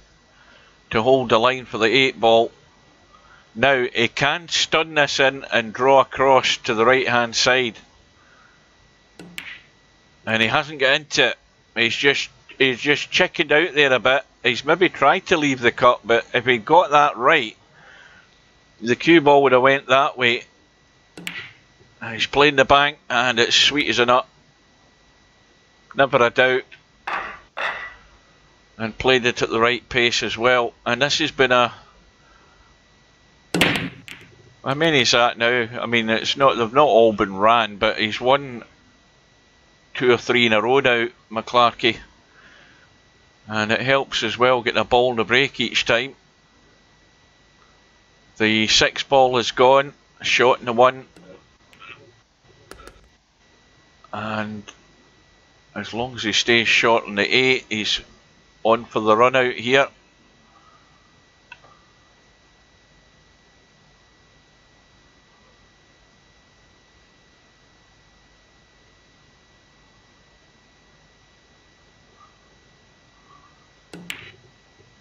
to hold the line for the 8 ball. Now he can stun this in and draw across to the right hand side. and he hasn't got into it. He's just chickened out there a bit. He's maybe tried to leave the cut, but if he got that right, the cue ball would have went that way. He's playing the bank, and it's sweet as a nut. Never a doubt. And played it at the right pace as well. And this has been a... How many is that now? I mean, it's not, they've not all been ran, but he's won 2 or 3 in a row now, McClarky. And it helps as well getting a ball in the break each time. The 6 ball is gone, a shot in the 1. And as long as he stays short on the 8, he's on for the run out here.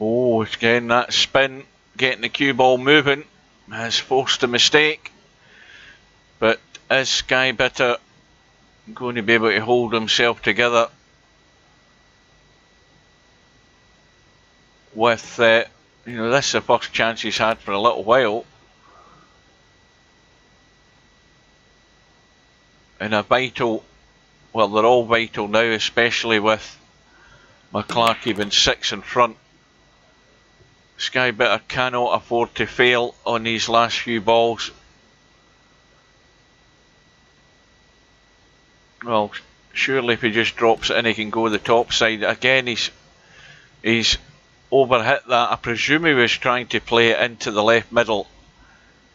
Oh, again that spin, getting the cue ball moving, has forced a mistake. But is Skybitter going to be able to hold himself together with, you know, this is the first chance he's had for a little while. And a vital, well, they're all vital now, especially with McClarky being 6 in front. Skybitter cannot afford to fail on these last few balls. Well, surely if he just drops it in, he can go the top side. Again, he's overhit that. I presume he was trying to play it into the left middle,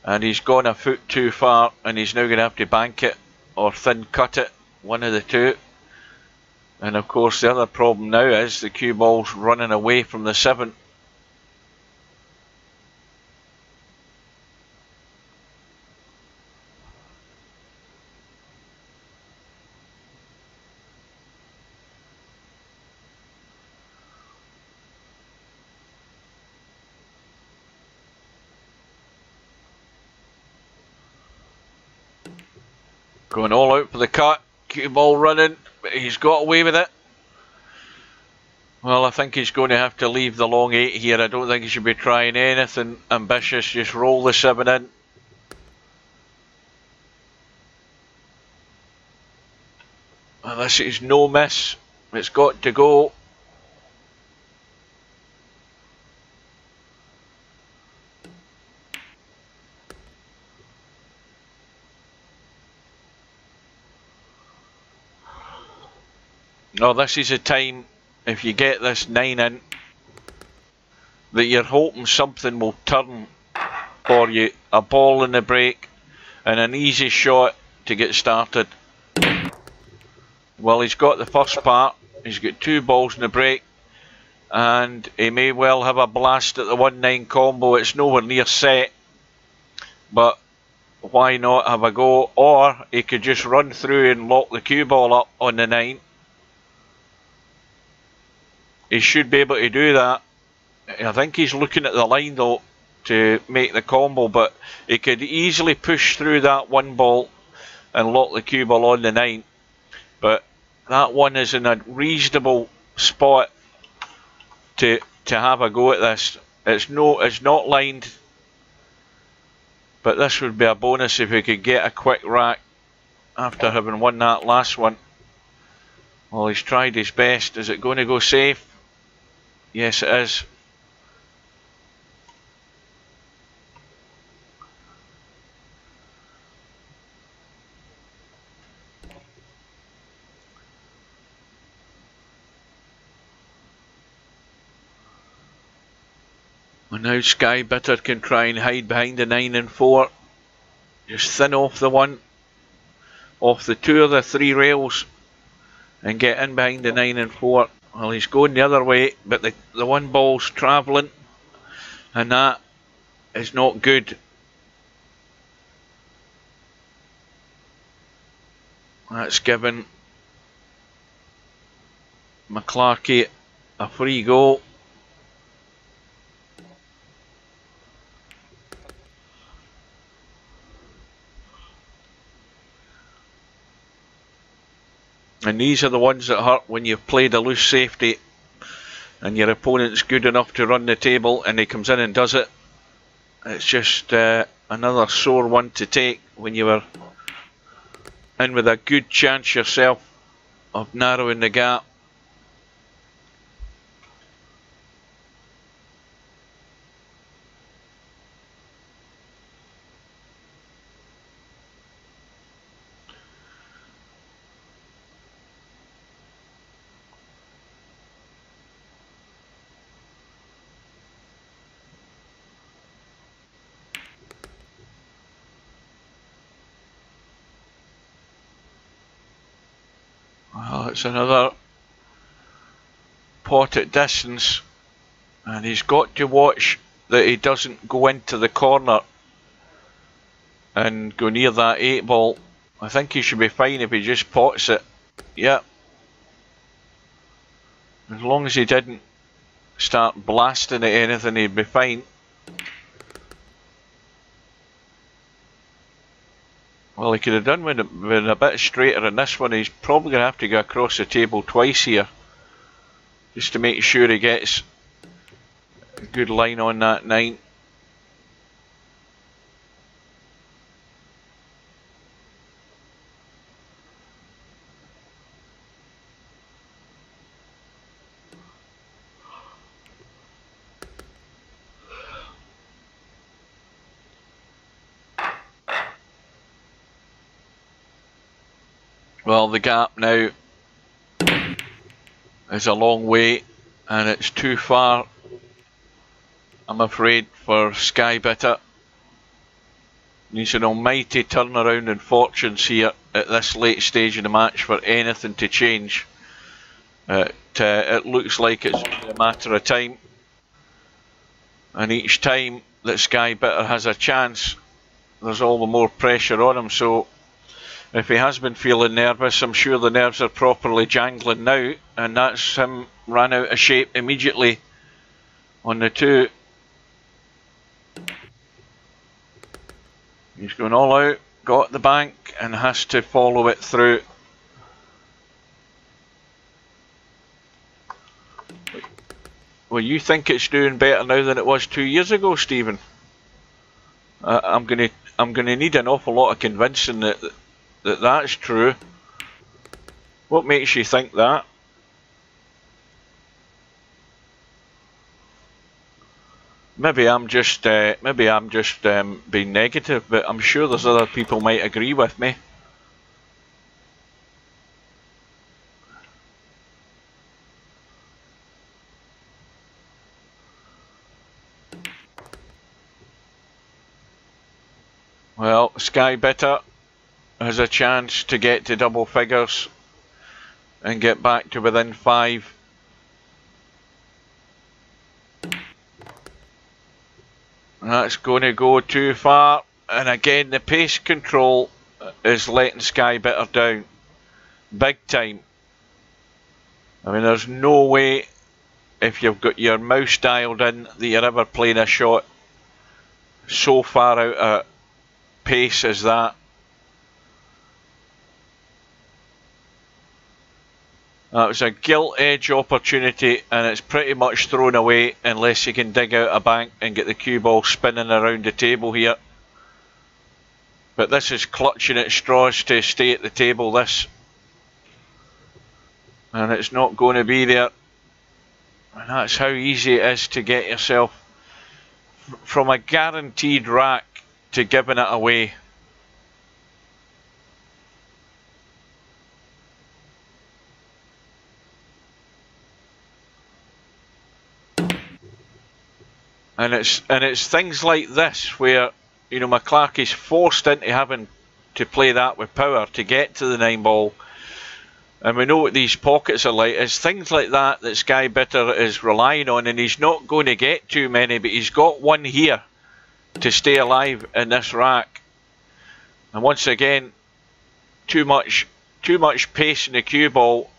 and he's gone a foot too far, and he's now going to have to bank it or thin cut it, one of the two. And of course the other problem now is the cue ball's running away from the 7. Going all out for the cut, cue ball running, but he's got away with it. Well, I think he's going to have to leave the long 8 here. I don't think he should be trying anything ambitious, just roll the 7 in. Well, this is no miss, it's got to go. No, this is a time, if you get this 9 in, that you're hoping something will turn for you. A ball in the break and an easy shot to get started. Well, he's got the first part, he's got 2 balls in the break, and he may well have a blast at the 1-9 combo. It's nowhere near set, but why not have a go? Or he could just run through and lock the cue ball up on the 9. He should be able to do that. I think he's looking at the line though to make the combo, but he could easily push through that 1 ball and lock the cue ball on the 9. But that one is in a reasonable spot to have a go at this. It's not lined, but this would be a bonus if he could get a quick rack after having won that last one. Well, he's tried his best. Is it going to go safe? Yes, it is. And now Skybitter can try and hide behind the 9 and 4. Just thin off the 1, off the 2 of the 3 rails, and get in behind the 9 and 4. Well, he's going the other way, but the 1 ball's travelling, and that is not good. That's given McClarky a free go. And these are the ones that hurt when you've played a loose safety and your opponent's good enough to run the table and he comes in and does it. It's just another sore one to take when you were in with a good chance yourself of narrowing the gap. Well, it's another pot at distance, and he's got to watch that he doesn't go into the corner and go near that 8 ball. I think he should be fine if he just pots it. Yep. As long as he didn't start blasting at anything, he'd be fine. Well, he could have done with a bit straighter in this one. He's probably going to have to go across the table twice here, just to make sure he gets a good line on that 9. Well, the gap now is a long way, and it's too far, I'm afraid, for Skybitter. Needs an almighty turnaround in fortunes here at this late stage in the match for anything to change. It looks like it's only a matter of time, and each time that Skybitter has a chance, there's all the more pressure on him. So if he has been feeling nervous, I'm sure the nerves are properly jangling now, and that's him ran out of shape immediately on the 2. He's going all out, got the bank, and has to follow it through. Well, you think it's doing better now than it was 2 years ago, Stephen? I'm gonna need an awful lot of convincing that's true. What makes you think that? Maybe I'm just being negative, but I'm sure there's other people might agree with me. Well, Skybitter has a chance to get to double figures and get back to within 5. That's going to go too far, and again the pace control is letting Skybitter down big time. I mean, there's no way, if you've got your mouse dialed in, that you're ever playing a shot so far out of pace as that. That was a gilt edge opportunity, and it's pretty much thrown away unless you can dig out a bank and get the cue ball spinning around the table here. But this is clutching at straws to stay at the table, this. And it's not going to be there. And that's how easy it is to get yourself from a guaranteed rack to giving it away. And it's things like this where, you know, McClarky's forced into having to play that with power to get to the 9 ball. And we know what these pockets are like. It's things like that that Skybitter is relying on, and he's not going to get too many, but he's got one here to stay alive in this rack. And once again, too much pace in the cue ball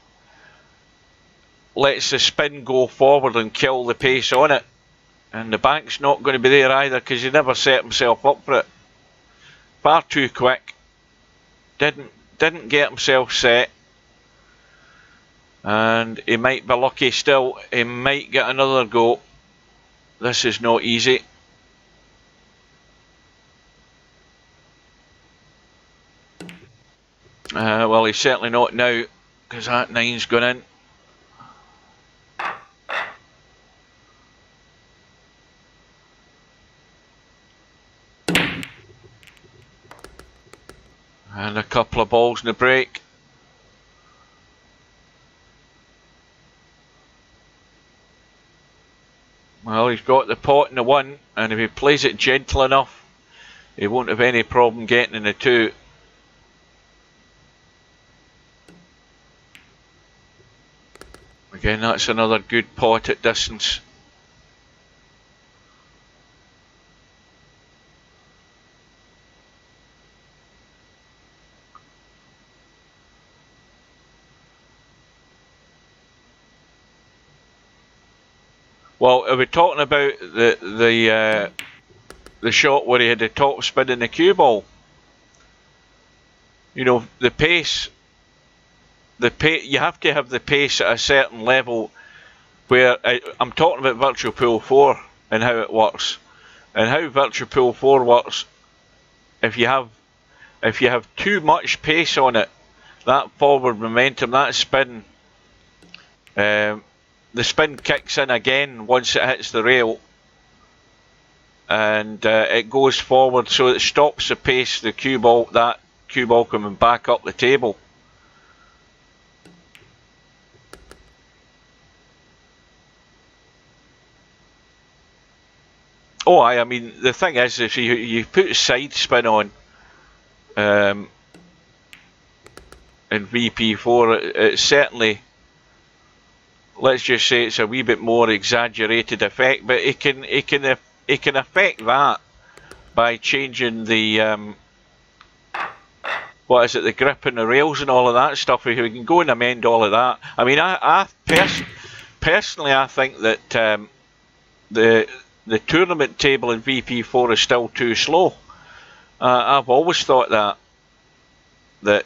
lets the spin go forward and kill the pace on it. And the bank's not going to be there either, because he never set himself up for it. Far too quick. Didn't get himself set. And he might be lucky still. He might get another go. This is not easy. Well, he's certainly not now, because that 9's gone in. And a couple of balls in the break. Well, he's got the pot in the 1, and if he plays it gentle enough, he won't have any problem getting in the 2. Again, that's another good pot at distance. Well, are we talking about the shot where he had the top spin in the cue ball? You know, the pace. You have to have the pace at a certain level. Where I'm talking about Virtual Pool 4 and how it works, and how Virtual Pool 4 works. If you have too much pace on it, that forward momentum, that spin. The spin kicks in again once it hits the rail, and it goes forward, so it stops the pace, that cue ball coming back up the table. Oh, I mean, the thing is, if you put side spin on in VP4, it's certainly, let's just say it's a wee bit more exaggerated effect, but it can affect that by changing the what is it, the grip and the rails and all of that stuff. If we can go and amend all of that. I mean, personally, I think that the tournament table in VP4 is still too slow. I've always thought that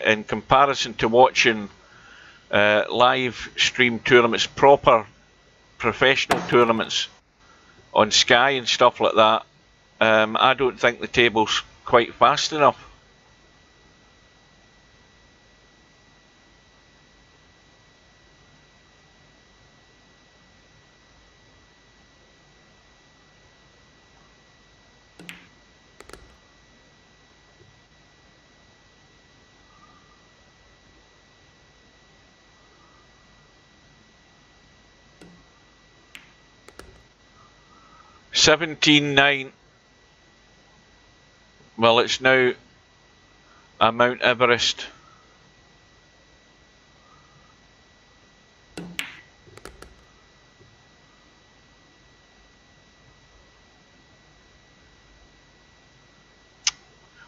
in comparison to watching live stream tournaments, proper professional tournaments on Sky and stuff like that, I don't think the table's quite fast enough. $17.9. Well, it's now a Mount Everest.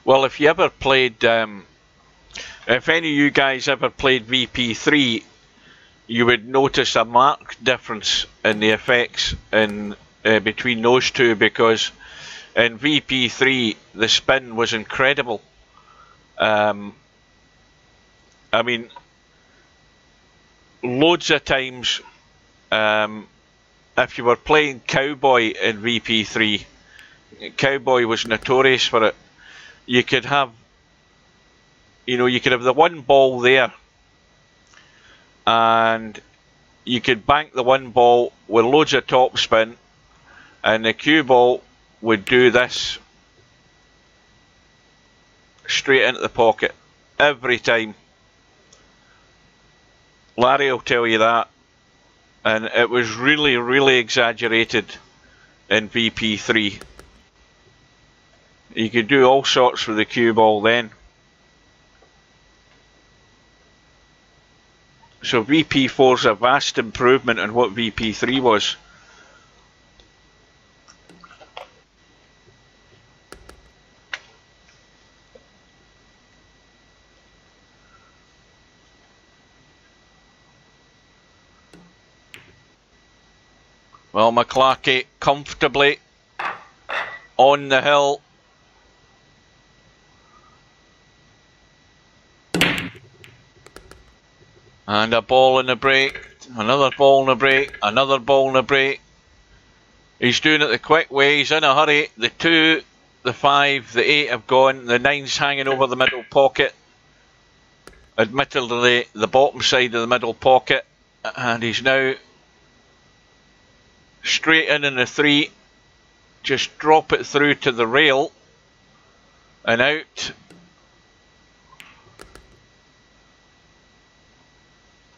Well, if you ever played, if any of you guys ever played VP3, you would notice a marked difference in the effects in between those two, because in VP3 the spin was incredible. I mean, loads of times, if you were playing Cowboy in VP3, Cowboy was notorious for it. You could have, you could have the one ball there, and you could bank the one ball with loads of top spin, and the cue ball would do this straight into the pocket every time. Larry will tell you that, and it was really, really exaggerated in VP3. You could do all sorts with the cue ball then. So VP4 is a vast improvement on what VP3 was. Well, McClarky comfortably on the hill. And a ball in the break, another ball in the break, another ball in the break. He's doing it the quick way, he's in a hurry. The 2, the 5, the 8 have gone, the 9's hanging over the middle pocket. Admittedly, the bottom side of the middle pocket. And he's now straight in the 3. Just drop it through to the rail. And out.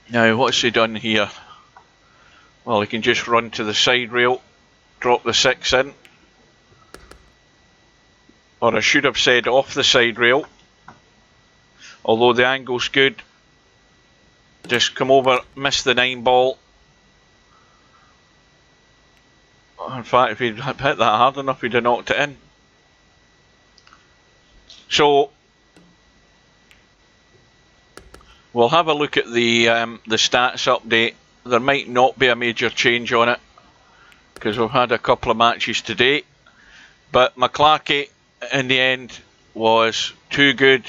Now, what's he done here? Well, he can just run to the side rail, drop the 6 in. Or I should have said off the side rail. Although the angle's good. Just come over, miss the 9 ball. In fact, if he'd hit that hard enough, he'd have knocked it in. So, we'll have a look at the stats update. There might not be a major change on it because we've had a couple of matches today. But McClarky, in the end, was too good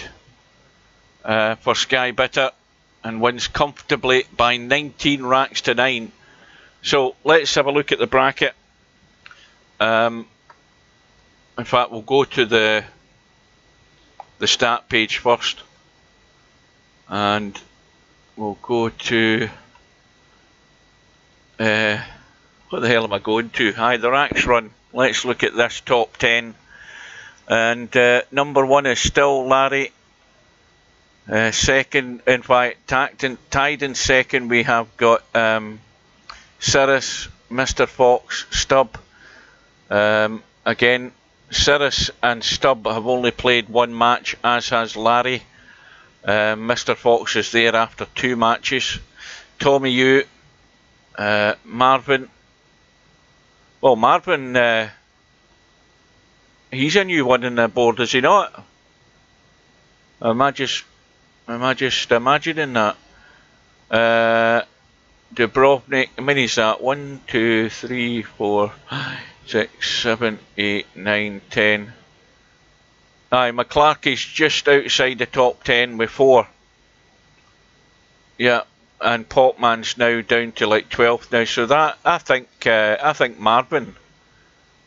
for skybitter and wins comfortably by 19 racks to 9. So let's have a look at the bracket. In fact, we'll go to the stat page first. And we'll go to what the hell am I going to? Hi, the racks run. Let's look at this top 10. And number 1 is still Larry. Second, in fact, tied in second, we have got Sergeresh, Mr. Fox, Stubb. Again, Sergeresh and Stubb have only played 1 match, as has Larry. Mr. Fox is there after 2 matches. Tommy Yu, Marvin. Well, Marvin, he's a new one on the board, is he not? Am I just imagining that? Dubrovnik, how many is that? 1, 2, 3, 4, 6, 7, 8, 9, 10. Aye, McClarky's just outside the top 10 with 4. Yeah, and Popman's now down to like 12th now. So that I think Marvin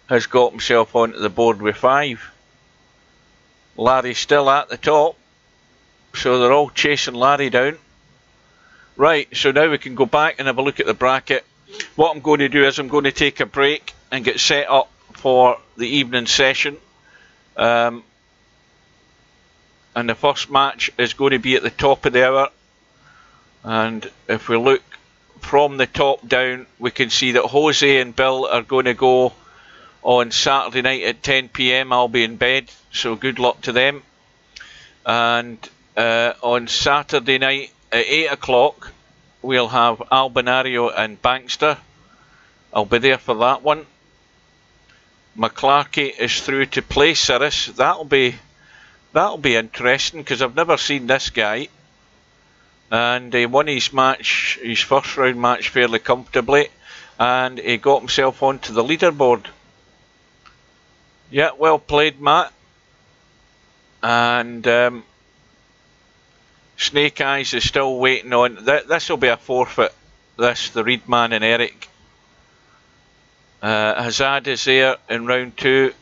has got himself onto the board with 5. Larry's still at the top, so they're all chasing Larry down. Right, so now we can go back and have a look at the bracket. What I'm going to do is I'm going to take a break and get set up for the evening session. And the first match is going to be at the top of the hour. And if we look from the top down, we can see that Jose and Bill are going to go on Saturday night at 10 PM. I'll be in bed, so good luck to them. And on Saturday night at 8 o'clock, we'll have Albinario and Bankster. I'll be there for that one. McClarky is through to play Sergeresh. That'll be interesting because I've never seen this guy. And he won his match, his first round match, fairly comfortably, and he got himself onto the leaderboard. Yeah, well played, Matt. And Snake Eyes is still waiting on. This will be a forfeit. This, the Reed man and Eric. Hazard is there in round 2.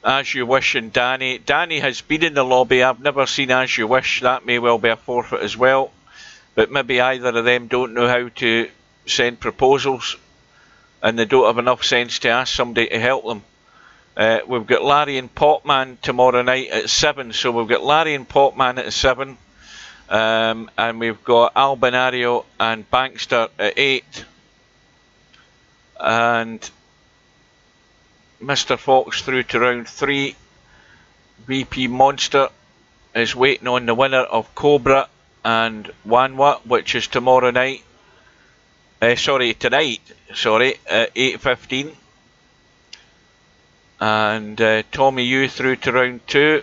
As You Wish and Danny. Danny has been in the lobby. I've never seen As You Wish. That may well be a forfeit as well. But maybe either of them don't know how to send proposals. And they don't have enough sense to ask somebody to help them. We've got Larry and Popman tomorrow night at 7. So we've got Larry and Popman at 7. And we've got Albinario and Bankster at 8. And Mr. Fox through to round 3. VP Monster is waiting on the winner of Cobra and Wanwa, which is tomorrow night. Tonight. At 8:15. And Tommy Yu through to round 2.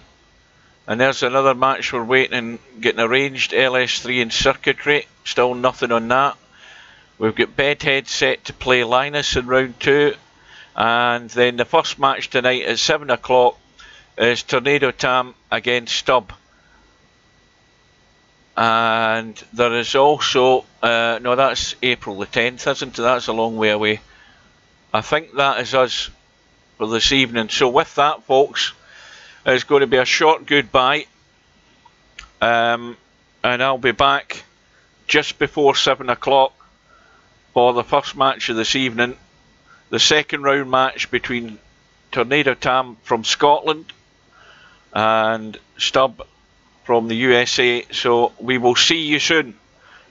And there's another match we're waiting and getting arranged. LS3 and Circuitry. Still nothing on that. We've got Bedhead set to play Linus in round 2. And then the first match tonight at 7 o'clock is Tornado Tam against Stubb. And there is also, no, that's April the 10th, isn't it? That's a long way away. I think that is us for this evening. So with that, folks, it's going to be a short goodbye. And I'll be back just before 7 o'clock for the first match of this evening. The second round match between Tornado Tam from Scotland and Stubb from the USA. So we will see you soon,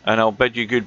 and I'll bid you goodbye.